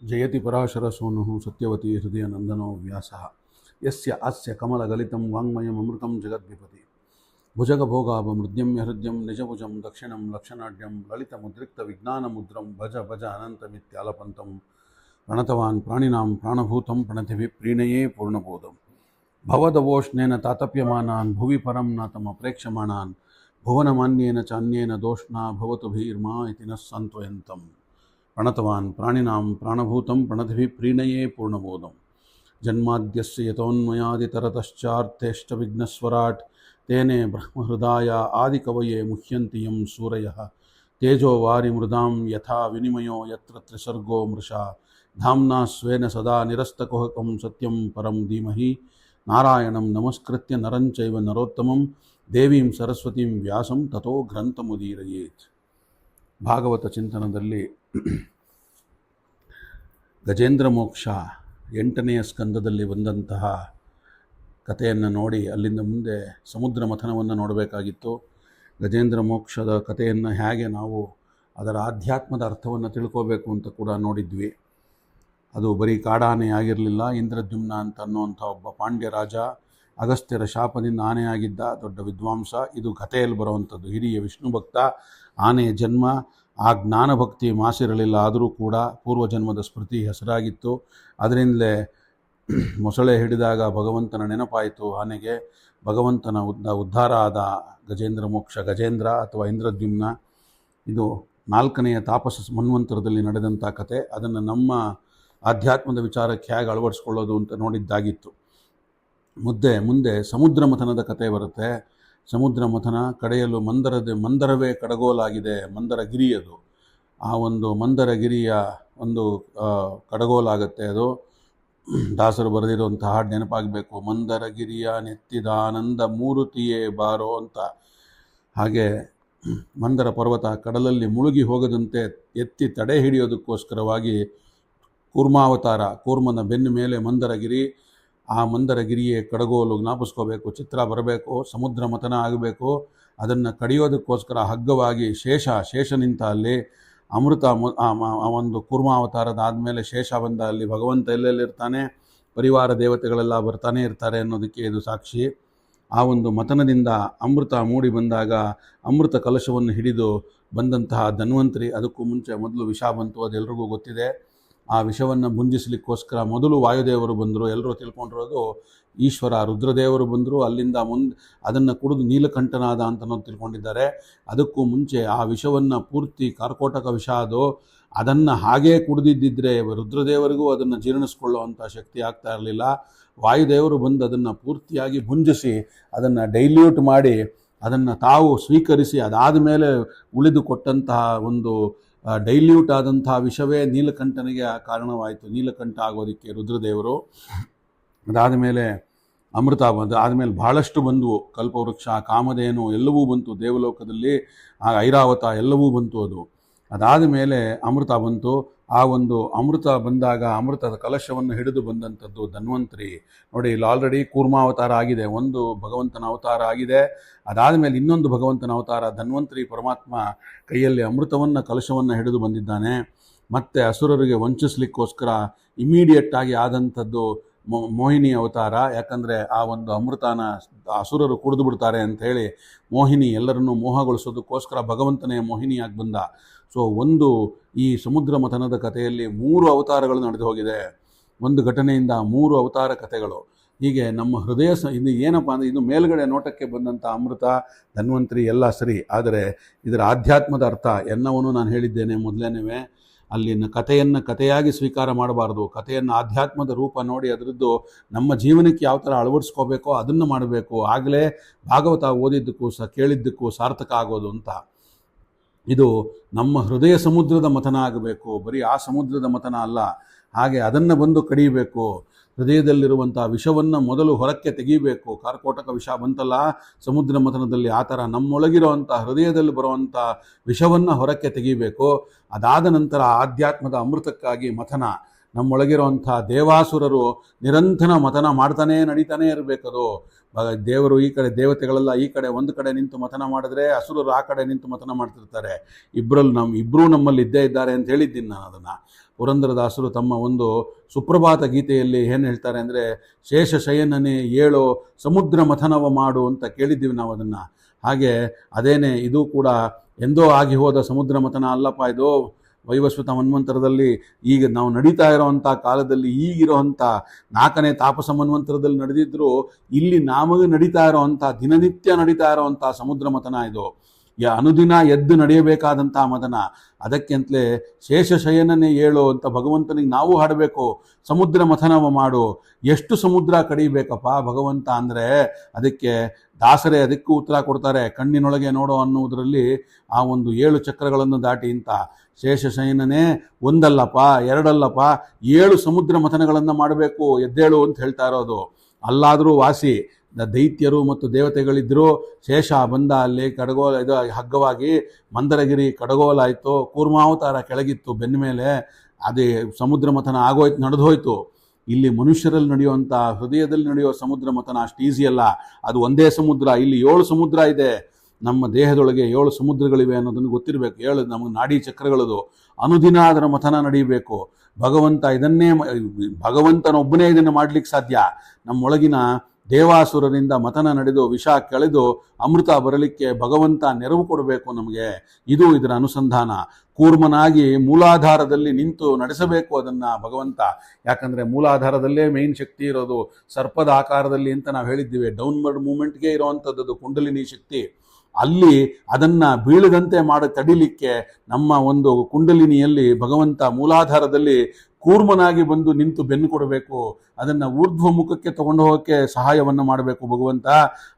ಜಯತಿ ಪರಾಶರಸೂನುಃ ಸತ್ಯವತಿ ಹೃದಯನಂದನೋ ವ್ಯಾಸಃ ಯಸ್ಯ ಅಸ್ಯ ಕಮಲಗಲಿತಂ ವಾङ्ಮಯಂ ಅಮೃತಂ ಜಗದ್ವಿಪತಿ ಭುಜಗಭೋಗಾಭಮೃದ್ಯಮ್ಯ ಹೃದ್ಯಂ ನಿಜಭುಜಂ ದಕ್ಷಿಣಂ ಲಕ್ಷಣಾಢ್ಯಂ ಲಲಿತಮುದ್ರಿಕ್ತವಿಜ್ಞಾನಮುದ್ರಂ ಭಜ ಭಜ ಅನಂತಮಿತ್ಯಾಲಪಂತಂ ಪ್ರಣತವಾನ್ ಪ್ರಾಣಿನಾಂ ಪ್ರಾಣಭೂತಂ ಪ್ರಣತಿಭಿಃ ಪ್ರೀಣಯೇ ಪೂರ್ಣಬೋಧಂ ಭವದವೋಷ್ಣೇನ ತಾತಪ್ಯಮಾನಾನ್ ಭುವಿ ಪರಂ ನಾತಮ ಪ್ರೇಕ್ಷಮಾಣಾನ್ ಭುವನಮಾನ್ಯೇನ ಚಾನ್ಯೇನ ದೋಷ್ಣಾ ಭವತು ಭೀರ್ಮಾ ಇತಿ ನಃ ಸಾಂತ್ವಯಂತಂ ಪ್ರಣತವಾನ್ ಪ್ರಾಣಿನಾಂ ಪ್ರಾಣಭೂತಂ ಪ್ರಣತಿಭಿಃ ಪ್ರೀಣಯೇ ಪೂರ್ಣಬೋಧಂ ಜನ್ಮಾದ್ಯಸ್ಯ ಯತೋನ್ಮಯಾದಿತರತಶ್ಚಾರ್ಥೇಷ್ಟವಿಘ್ನಸ್ವರಾಟ್ ತೇನೇ ಬ್ರಹ್ಮಹೃದಾಯ ಆದಿಕವಯೇ ಮುಹ್ಯಂತಿ ಯಂ ಸೂರಯಃ ತೇಜೋ ವಾರಿಮೃದಾಂ ಯಥಾ ವಿನಿಮಯೋ ಯತ್ರ ತ್ರಿಸರ್ಗೋ ಮೃಷಾ ಧಾಮ್ನಾ ಸ್ವೇನ ಸದಾ ನಿರಸ್ತಕುಹಕಂ ಸತ್ಯಂ ಪರಂ ಧೀಮಹಿ ನಾರಾಯಣಂ ನಮಸ್ಕೃತ್ಯ ನರಂ ಚೈವ ನರೋತ್ತಮಂ ದೇವೀಂ ಸರಸ್ವತೀಂ ವ್ಯಾಸಂ ತಥೋ ಗ್ರಂಥಮುದೀರಯೇತ್. ಭಾಗವತ ಚಿಂತನದಲ್ಲಿ ಗಜೇಂದ್ರ ಮೋಕ್ಷ 8ನೇ ಸ್ಕಂದದಲ್ಲಿ ಬಂದಂತಹ ಕಥೆಯನ್ನು ನೋಡಿ ಅಲ್ಲಿಂದ ಮುಂದೆ ಸಮುದ್ರ ಮಥನವನ್ನು ನೋಡಬೇಕಾಗಿತ್ತು. ಗಜೇಂದ್ರ ಮೋಕ್ಷದ ಕಥೆಯನ್ನು ಹೇಗೆ ನಾವು ಅದರ ಆಧ್ಯಾತ್ಮದ ಅರ್ಥವನ್ನು ತಿಳ್ಕೋಬೇಕು ಅಂತ ಕೂಡ ನೋಡಿದ್ವಿ. ಅದು ಬರೀ ಕಾಡಾನೆ ಆಗಿರಲಿಲ್ಲ. ಇಂದ್ರದ್ಯುಮ್ನ ಅಂತ ಅನ್ನುವಂಥ ಒಬ್ಬ ಪಾಂಡ್ಯ ರಾಜ ಅಗಸ್ತ್ಯರ ಶಾಪದಿಂದ ಆನೆಯಾಗಿದ್ದ ದೊಡ್ಡ ವಿದ್ವಾಂಸ. ಇದು ಕಥೆಯಲ್ಲಿ ಬರುವಂಥದ್ದು. ಹಿರಿಯ ವಿಷ್ಣು ಭಕ್ತ. ಆನೆಯ ಜನ್ಮ, ಆ ಜ್ಞಾನಭಕ್ತಿ ಮಾಸಿರಲಿಲ್ಲ, ಆದರೂ ಕೂಡ ಪೂರ್ವಜನ್ಮದ ಸ್ಮೃತಿ ಹೆಸರಾಗಿತ್ತು. ಅದರಿಂದಲೇ ಮೊಸಳೆ ಹಿಡಿದಾಗ ಭಗವಂತನ ನೆನಪಾಯಿತು ಆನೆಗೆ. ಭಗವಂತನ ಉದ್ಧಾರ ಆದ ಗಜೇಂದ್ರ ಮೋಕ್ಷ, ಗಜೇಂದ್ರ ಅಥವಾ ಇಂದ್ರದ್ಯುಮ್ನ. ಇದು 4ನೆಯ ತಾಪಸ ಮನ್ವಂತರದಲ್ಲಿ ನಡೆದಂಥ ಕತೆ. ಅದನ್ನು ನಮ್ಮ ಆಧ್ಯಾತ್ಮದ ವಿಚಾರಕ್ಕೆ ಹೇಗೆ ಅಳವಡಿಸ್ಕೊಳ್ಳೋದು ಅಂತ ನೋಡಿದ್ದಾಗಿತ್ತು. ಮುಂದೆ ಸಮುದ್ರ ಮಥನದ ಕತೆ ಬರುತ್ತೆ. ಸಮುದ್ರ ಮಥನ ಕಡೆಯಲು ಮಂದರವೇ ಕಡಗೋಲಾಗಿದೆ. ಮಂದರಗಿರಿ ಅದು. ಆ ಒಂದು ಮಂದರಗಿರಿಯ ಒಂದು ಕಡಗೋಲಾಗತ್ತೆ ಅದು. ದಾಸರು ಬರೆದಿರುವಂಥ ಹಾಡು ನೆನಪಾಗಬೇಕು. ಮಂದರಗಿರಿಯ ನೆತ್ತಿದಾನಂದ ಮೂರುತಿಯೇ ಬಾರೋ ಅಂತ. ಹಾಗೆ ಮಂದರ ಪರ್ವತ ಕಡಲಲ್ಲಿ ಮುಳುಗಿ ಹೋಗದಂತೆ ಎತ್ತಿ ತಡೆ ಹಿಡಿಯೋದಕ್ಕೋಸ್ಕರವಾಗಿ ಕೂರ್ಮಾವತಾರ, ಕೂರ್ಮನ ಬೆನ್ನ ಮೇಲೆ ಮಂದರಗಿರಿ. ಆ ಮಂದರಗಿರಿಯೇ ಕಡಗೋಲು ಜ್ಞಾಪಿಸ್ಕೋಬೇಕು, ಚಿತ್ರ ಬರಬೇಕು, ಸಮುದ್ರ ಮಥನ ಆಗಬೇಕು. ಅದನ್ನು ಕಡಿಯೋದಕ್ಕೋಸ್ಕರ ಹಗ್ಗವಾಗಿ ಶೇಷ ನಿಂತ ಅಲ್ಲಿ. ಅಮೃತ ಒಂದು ಕೂರ್ಮಾವತಾರದ ಆದಮೇಲೆ ಶೇಷ ಬಂದ ಅಲ್ಲಿ. ಭಗವಂತ ಎಲ್ಲೆಲ್ಲಿರ್ತಾನೆ, ಪರಿವಾರ ದೇವತೆಗಳೆಲ್ಲ ಬರ್ತಾನೆ ಇರ್ತಾರೆ ಅನ್ನೋದಕ್ಕೆ ಇದು ಸಾಕ್ಷಿ. ಆ ಒಂದು ಮಥನದಿಂದ ಅಮೃತ ಮೂಡಿ ಬಂದಾಗ ಅಮೃತ ಕಲಶವನ್ನು ಹಿಡಿದು ಬಂದಂತಹ ಧನ್ವಂತರಿ. ಅದಕ್ಕೂ ಮುಂಚೆ ಮೊದಲು ವಿಷ ಬಂತು, ಅದೆಲ್ರಿಗೂ ಗೊತ್ತಿದೆ. ಆ ವಿಷವನ್ನು ಭುಂಜಿಸಲಿಕ್ಕೋಸ್ಕರ ಮೊದಲು ವಾಯುದೇವರು ಬಂದರು. ಎಲ್ಲರೂ ತಿಳ್ಕೊಂಡಿರೋದು ಈಶ್ವರ ರುದ್ರದೇವರು ಬಂದರು. ಅಲ್ಲಿಂದ ಅದನ್ನು ಕುಡಿದು ನೀಲಕಂಠನಾದ ಅಂತ ತಿಳ್ಕೊಂಡಿದ್ದಾರೆ. ಅದಕ್ಕೂ ಮುಂಚೆ ಆ ವಿಷವನ್ನು ಪೂರ್ತಿ ಕಾರ್ಕೋಟಕ ವಿಷ ಅದು. ಅದನ್ನು ಹಾಗೇ ಕುಡಿದಿದ್ದರೆ ರುದ್ರದೇವರಿಗೂ ಅದನ್ನು ಜೀರ್ಣಿಸ್ಕೊಳ್ಳುವಂಥ ಶಕ್ತಿ ಆಗ್ತಾ ಇರಲಿಲ್ಲ. ವಾಯುದೇವರು ಬಂದು ಅದನ್ನು ಪೂರ್ತಿಯಾಗಿ ಭುಂಜಿಸಿ ಅದನ್ನು ಡೈಲ್ಯೂಟ್ ಮಾಡಿ ಅದನ್ನು ತಾವು ಸ್ವೀಕರಿಸಿ ಅದಾದ ಮೇಲೆ ಉಳಿದು ಕೊಟ್ಟಂತಹ ಒಂದು ಡೈಲ್ಯೂಟ್ ಆದಂಥ ವಿಷವೇ ನೀಲಕಂಠನಿಗೆ ಕಾರಣವಾಯಿತು. ನೀಲಕಂಠ ಆಗೋದಕ್ಕೆ ರುದ್ರದೇವರು. ಅದಾದ ಮೇಲೆ ಅಮೃತ ಬಂದು ಆದಮೇಲೆ ಬಹಳಷ್ಟು ಬಂದವು. ಕಲ್ಪವೃಕ್ಷ, ಕಾಮಧೇನು ಎಲ್ಲವೂ ಬಂತು ದೇವಲೋಕದಲ್ಲಿ. ಐರಾವತ ಎಲ್ಲವೂ ಬಂತು ಅದು. ಅದಾದ ಮೇಲೆ ಅಮೃತ ಬಂತು. ಆ ಒಂದು ಅಮೃತ ಬಂದಾಗ ಅಮೃತದ ಕಲಶವನ್ನು ಹಿಡಿದು ಬಂದಂಥದ್ದು ಧನ್ವಂತರಿ. ನೋಡಿ, ಇಲ್ಲಿ ಆಲ್ರೆಡಿ ಕೂರ್ಮಾವತಾರ ಆಗಿದೆ, ಒಂದು ಭಗವಂತನ ಅವತಾರ ಆಗಿದೆ. ಅದಾದ ಮೇಲೆ ಇನ್ನೊಂದು ಭಗವಂತನ ಅವತಾರ ಧನ್ವಂತರಿ ಪರಮಾತ್ಮ ಕೈಯಲ್ಲಿ ಅಮೃತವನ್ನು ಕಲಶವನ್ನು ಹಿಡಿದು ಬಂದಿದ್ದಾನೆ. ಮತ್ತು ಅಸುರರಿಗೆ ವಂಚಿಸ್ಲಿಕ್ಕೋಸ್ಕರ ಇಮಿಡಿಯೇಟಾಗಿ ಆದಂಥದ್ದು ಮೋಹಿನಿ ಅವತಾರ. ಯಾಕಂದರೆ ಆ ಒಂದು ಅಮೃತನ ಅಸುರರು ಕುಡಿದು ಬಿಡ್ತಾರೆ ಅಂಥೇಳಿ ಮೋಹಿನಿ ಎಲ್ಲರನ್ನೂ ಮೋಹಗೊಳಿಸೋದಕ್ಕೋಸ್ಕರ ಭಗವಂತನೇ ಮೋಹಿನಿಯಾಗಿ ಬಂದ. ಸೊ ಈ ಸಮುದ್ರ ಮಥನದ ಕಥೆಯಲ್ಲಿ 3 ಅವತಾರಗಳು ನಡೆದು ಹೋಗಿದೆ. ಒಂದು ಘಟನೆಯಿಂದ 3 ಅವತಾರ ಕಥೆಗಳು. ಹೀಗೆ ನಮ್ಮ ಹೃದಯ ಇದು ಏನಪ್ಪ ಅಂದರೆ, ಇದು ಮೇಲ್ಗಡೆ ನೋಟಕ್ಕೆ ಬಂದಂಥ ಅಮೃತ, ಧನ್ವಂತರಿ ಎಲ್ಲ ಸರಿ. ಆದರೆ ಇದರ ಆಧ್ಯಾತ್ಮದ ಅರ್ಥ ಎಲ್ಲವನ್ನೂ ನಾನು ಹೇಳಿದ್ದೇನೆ ಮೊದಲೇನೇ. ಅಲ್ಲಿನ ಕಥೆಯನ್ನು ಕಥೆಯಾಗಿ ಸ್ವೀಕಾರ ಮಾಡಬಾರ್ದು. ಕಥೆಯನ್ನು ಆಧ್ಯಾತ್ಮದ ರೂಪ ನೋಡಿ ಅದರದ್ದು ನಮ್ಮ ಜೀವನಕ್ಕೆ ಯಾವ ಥರ ಅಳವಡಿಸ್ಕೋಬೇಕೋ ಅದನ್ನು ಮಾಡಬೇಕು. ಆಗಲೇ ಭಾಗವತ ಓದಿದ್ದಕ್ಕೂ ಕೇಳಿದ್ದಕ್ಕೂ ಸಾರ್ಥಕ ಆಗೋದು ಅಂತ. ಇದು ನಮ್ಮ ಹೃದಯ ಸಮುದ್ರದ ಮಥನ ಆಗಬೇಕು, ಬರೀ ಆ ಸಮುದ್ರದ ಮಥನ ಅಲ್ಲ. ಹಾಗೆ ಅದನ್ನು ಬಂದು ಕಡಿಯಬೇಕು. ಹೃದಯದಲ್ಲಿರುವಂಥ ವಿಷವನ್ನು ಮೊದಲು ಹೊರಕ್ಕೆ ತೆಗೀಬೇಕು. ಕಾರ್ಕೋಟಕ ವಿಷ ಬಂತಲ್ಲ ಸಮುದ್ರ ಮಥನದಲ್ಲಿ, ಆ ಥರ ನಮ್ಮೊಳಗಿರುವಂಥ ಹೃದಯದಲ್ಲಿ ಬರುವಂಥ ವಿಷವನ್ನು ಹೊರಕ್ಕೆ ತೆಗೀಬೇಕು. ಅದಾದ ನಂತರ ಆಧ್ಯಾತ್ಮದ ಅಮೃತಕ್ಕಾಗಿ ಮಥನ. ನಮ್ಮೊಳಗಿರುವಂಥ ದೇವಾಸುರರು ನಿರಂತರ ಮಥನ ಮಾಡ್ತಾನೇ ನಡೀತಾನೇ ಇರಬೇಕದು. ದೇವರು ಈ ಕಡೆ, ದೇವತೆಗಳೆಲ್ಲ ಈ ಕಡೆ ಒಂದು ಕಡೆ ನಿಂತು ಮಥನ ಮಾಡಿದ್ರೆ ಅಸುರರು ಆ ಕಡೆ ನಿಂತು ಮಥನ ಮಾಡ್ತಿರ್ತಾರೆ. ಇಬ್ಬರೂ ನಮ್ಮಲ್ಲಿ ಇದ್ದೇ ಇದ್ದಾರೆ ಅಂತ ಹೇಳಿದ್ದೀನಿ ನಾನು ಅದನ್ನು. ಪುರಂದರದಾಸರು ತಮ್ಮ ಒಂದು ಸುಪ್ರಭಾತ ಗೀತೆಯಲ್ಲಿ ಏನು ಹೇಳ್ತಾರೆ ಅಂದರೆ, ಶೇಷಶಯನನೇ ಏಳೋ ಸಮುದ್ರ ಮಥನವ ಮಾಡು ಅಂತ ಕೇಳಿದ್ದೀವಿ ನಾವು ಅದನ್ನು. ಹಾಗೆ ಅದೇನೇ ಇದು ಕೂಡ ಎಂದೋ ಆಗಿ ಹೋದ ಸಮುದ್ರ ಮಥನ ಅಲ್ಲಪ್ಪ, ಇದು ವೈವಸ್ವತ ಮನ್ವಂತರದಲ್ಲಿ ಈಗ ನಾವು ನಡೀತಾ ಇರೋವಂಥ ಕಾಲದಲ್ಲಿ ಈಗಿರೋವಂಥ 4ನೇ ತಾಪಸ ಮನ್ವಂತರದಲ್ಲಿ ನಡೆದಿದ್ರು, ಇಲ್ಲಿ ನಮಗೆ ನಡೀತಾ ಇರೋವಂಥ ದಿನನಿತ್ಯ ನಡೀತಾ ಇರೋವಂಥ ಸಮುದ್ರ ಮಥನ ಇದು. ಅನುದಿನ ಎದ್ದು ನಡೆಯಬೇಕಾದಂಥ ಮಥನ. ಅದಕ್ಕೆಂತಲೇ ಶೇಷಶಯನನೇ ಏಳು ಅಂತ ಭಗವಂತನಿಗೆ ನಾವು ಹಾಡಬೇಕು. ಸಮುದ್ರ ಮಥನವ ಮಾಡು. ಎಷ್ಟು ಸಮುದ್ರ ಕಡಿಬೇಕಪ್ಪ ಭಗವಂತ ಅಂದರೆ ಅದಕ್ಕೆ ದಾಸರೇ ಅದಕ್ಕೂ ಉತ್ತರ ಕೊಡ್ತಾರೆ. ಕಣ್ಣಿನೊಳಗೆ ನೋಡೋ ಅನ್ನುವುದರಲ್ಲಿ ಆ ಒಂದು 7 ಚಕ್ರಗಳನ್ನು ದಾಟಿ ಅಂತ. ಶೇಷಶಯನನೇ ಒಂದಲ್ಲಪ್ಪ, ಎರಡಲ್ಲಪ್ಪ, 7 ಸಮುದ್ರ ಮಥನಗಳನ್ನು ಮಾಡಬೇಕು, ಎದ್ದೇಳು ಅಂತ ಹೇಳ್ತಾ ಇರೋದು. ಅಲ್ಲಾದರೂ ವಾಸಿ ದೈತ್ಯರು ಮತ್ತು ದೇವತೆಗಳಿದ್ದರು. ಶೇಷ ಬಂದ ಅಲ್ಲಿ ಕಡಗೋಲ ಇದು ಹಗ್ಗವಾಗಿ ಮಂದರಗಿರಿ ಕಡಗೋಲಾಯಿತು, ಕೂರ್ಮಾವತಾರ ಕೆಳಗಿತ್ತು ಬೆನ್ನ ಮೇಲೆ. ಅದೇ ಸಮುದ್ರ ಮಥನ ಆಗೋಯ್ತು, ನಡೆದೋಯ್ತು. ಇಲ್ಲಿ ಮನುಷ್ಯರಲ್ಲಿ ನಡೆಯುವಂಥ ಹೃದಯದಲ್ಲಿ ನಡೆಯುವ ಸಮುದ್ರ ಮಥನ ಅಷ್ಟು ಈಸಿ ಅಲ್ಲ. ಅದು ಒಂದೇ ಸಮುದ್ರ, ಇಲ್ಲಿ 7 ಸಮುದ್ರ ಇದೆ. ನಮ್ಮ ದೇಹದೊಳಗೆ 7 ಸಮುದ್ರಗಳಿವೆ ಅನ್ನೋದನ್ನು ಗೊತ್ತಿರಬೇಕು. 7 ನಮಗೆ ನಾಡಿ ಚಕ್ರಗಳದು. ಅನುದಿನ ಅದರ ಮಥನ ನಡೀಬೇಕು. ಭಗವಂತನೊಬ್ಬನೇ ಇದನ್ನು ಮಾಡ್ಲಿಕ್ಕೆ ಸಾಧ್ಯ. ನಮ್ಮೊಳಗಿನ ದೇವಾಸುರರಿಂದ ಮಥನ ನಡೆದು ವಿಷ ಕೆಳೆದು ಅಮೃತ ಬರಲಿಕ್ಕೆ ಭಗವಂತ ನೆರವು ಕೊಡಬೇಕು ನಮಗೆ. ಇದು ಇದರ ಅನುಸಂಧಾನ. ಕೂರ್ಮನಾಗಿ ಮೂಲಾಧಾರದಲ್ಲಿ ನಿಂತು ನಡೆಸಬೇಕು ಅದನ್ನು ಭಗವಂತ. ಯಾಕಂದರೆ ಮೂಲಾಧಾರದಲ್ಲೇ ಮೇನ್ ಶಕ್ತಿ ಇರೋದು. ಸರ್ಪದ ಆಕಾರದಲ್ಲಿ ಅಂತ ನಾವು ಹೇಳಿದ್ದೀವಿ. ಡೌನ್ವರ್ಡ್ ಮೂಮೆಂಟ್ಗೆ ಇರೋವಂಥದ್ದು ಕುಂಡಲಿನಿ ಶಕ್ತಿ. ಅಲ್ಲಿ ಅದನ್ನು ಬೀಳದಂತೆ ಮಾಡಿ ತಡಿಲಿಕ್ಕೆ ನಮ್ಮ ಒಂದು ಕುಂಡಲಿನಿಯಲ್ಲಿ ಭಗವಂತ ಮೂಲಾಧಾರದಲ್ಲಿ ಕೂರ್ಮನಾಗಿ ಬಂದು ನಿಂತು ಬೆನ್ನು ಕೊಡಬೇಕು. ಅದನ್ನು ಊರ್ಧ್ವ ಮುಖಕ್ಕೆ ತಗೊಂಡು ಹೋಗೋಕ್ಕೆ ಸಹಾಯವನ್ನು ಮಾಡಬೇಕು ಭಗವಂತ.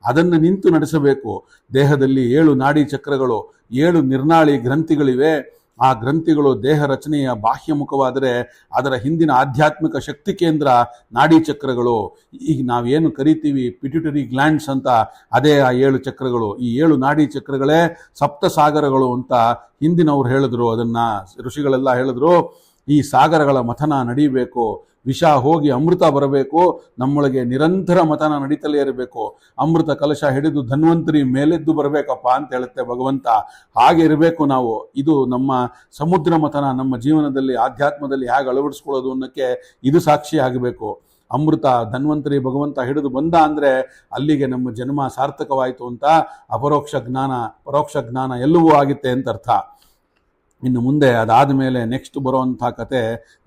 ಅದನ್ನು ನಿಂತು ನಡೆಸಬೇಕು. ದೇಹದಲ್ಲಿ 7 ನಾಡಿ ಚಕ್ರಗಳು, 7 ನಿರ್ನಾಳಿ ಗ್ರಂಥಿಗಳಿವೆ. ಆ ಗ್ರಂಥಿಗಳು ದೇಹ ರಚನೆಯ ಬಾಹ್ಯ ಮುಖವಾದರೆ ಅದರ ಹಿಂದಿನ ಆಧ್ಯಾತ್ಮಿಕ ಶಕ್ತಿ ಕೇಂದ್ರ ನಾಡಿ ಚಕ್ರಗಳು. ಈಗ ನಾವೇನು ಕರಿತೀವಿ ಪಿಟ್ಯುಟರಿ ಗ್ಲ್ಯಾಂಡ್ಸ್ ಅಂತ, ಅದೇ ಆ 7 ಚಕ್ರಗಳು. ಈ 7 ನಾಡಿ ಚಕ್ರಗಳೇ ಸಪ್ತಸಾಗರಗಳು ಅಂತ ಹಿಂದಿನವ್ರು ಹೇಳಿದ್ರು. ಅದನ್ನು ಋಷಿಗಳೆಲ್ಲ ಹೇಳಿದ್ರು. ಈ ಸಾಗರಗಳ ಮಥನ ನಡೀಬೇಕು. ವಿಷ ಹೋಗಿ ಅಮೃತ ಬರಬೇಕು. ನಮ್ಮೊಳಗೆ ನಿರಂತರ ಮಥನ ನಡೀತಲೇ ಇರಬೇಕು. ಅಮೃತ ಕಲಶ ಹಿಡಿದು ಧನ್ವಂತರಿ ಮೇಲೆದ್ದು ಬರಬೇಕಪ್ಪ ಅಂತ ಹೇಳುತ್ತೆ ಭಗವಂತ. ಹಾಗೆ ಇರಬೇಕು ನಾವು. ಇದು ನಮ್ಮ ಸಮುದ್ರ ಮಥನ ನಮ್ಮ ಜೀವನದಲ್ಲಿ ಆಧ್ಯಾತ್ಮದಲ್ಲಿ ಹೇಗೆ ಅಳವಡಿಸ್ಕೊಳ್ಳೋದು ಅನ್ನೋಕ್ಕೆ ಇದು ಸಾಕ್ಷಿ ಆಗಬೇಕು. ಅಮೃತ ಧನ್ವಂತರಿ ಭಗವಂತ ಹಿಡಿದು ಬಂದ ಅಂದರೆ ಅಲ್ಲಿಗೆ ನಮ್ಮ ಜನ್ಮ ಸಾರ್ಥಕವಾಯಿತು ಅಂತ. ಅಪರೋಕ್ಷ ಜ್ಞಾನ ಪರೋಕ್ಷ ಜ್ಞಾನ ಎಲ್ಲವೂ ಆಗುತ್ತೆ ಅಂತ ಅರ್ಥ. ಇನ್ನು ಮುಂದೆ ಅದಾದ ಮೇಲೆ ನೆಕ್ಸ್ಟ್ ಬರುವಂಥ ಕತೆ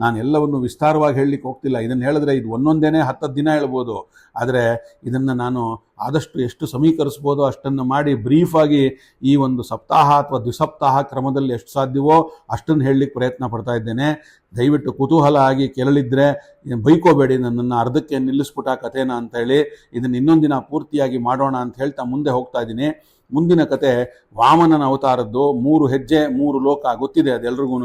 ನಾನು ಎಲ್ಲವನ್ನು ವಿಸ್ತಾರವಾಗಿ ಹೇಳಲಿಕ್ಕೆ ಹೋಗ್ತಿಲ್ಲ. ಇದನ್ನು ಹೇಳಿದ್ರೆ ಇದು ಒಂದೊಂದೇನೆ 10 ದಿನ ಹೇಳ್ಬೋದು. ಆದರೆ ಇದನ್ನು ನಾನು ಆದಷ್ಟು ಎಷ್ಟು ಸಮೀಕರಿಸ್ಬೋದೋ ಅಷ್ಟನ್ನು ಮಾಡಿ ಬ್ರೀಫಾಗಿ ಈ ಒಂದು ಸಪ್ತಾಹ ಅಥವಾ ದ್ವಿಸಪ್ತಾಹ ಕ್ರಮದಲ್ಲಿ ಎಷ್ಟು ಸಾಧ್ಯವೋ ಅಷ್ಟನ್ನು ಹೇಳಲಿಕ್ಕೆ ಪ್ರಯತ್ನ ಪಡ್ತಾ ಇದ್ದೇನೆ. ದಯವಿಟ್ಟು ಕುತೂಹಲ ಆಗಿ ಕೇಳಲಿದ್ರೆ ಬೈಕೋಬೇಡಿ ನನ್ನನ್ನು ಅರ್ಧಕ್ಕೆ ನಿಲ್ಲಿಸ್ಬಿಟ್ಟ ಕಥೆನ ಅಂತೇಳಿ. ಇದನ್ನು ಇನ್ನೊಂದಿನ ಪೂರ್ತಿಯಾಗಿ ಮಾಡೋಣ ಅಂತ ಹೇಳ್ತಾ ಮುಂದೆ ಹೋಗ್ತಾ ಇದ್ದೀನಿ. ಮುಂದಿನ ಕತೆ ವಾಮನನ ಅವತಾರದ್ದು. 3 ಹೆಜ್ಜೆ 3 ಲೋಕ ಗೊತ್ತಿದೆ ಅದೆಲ್ರಿಗೂ.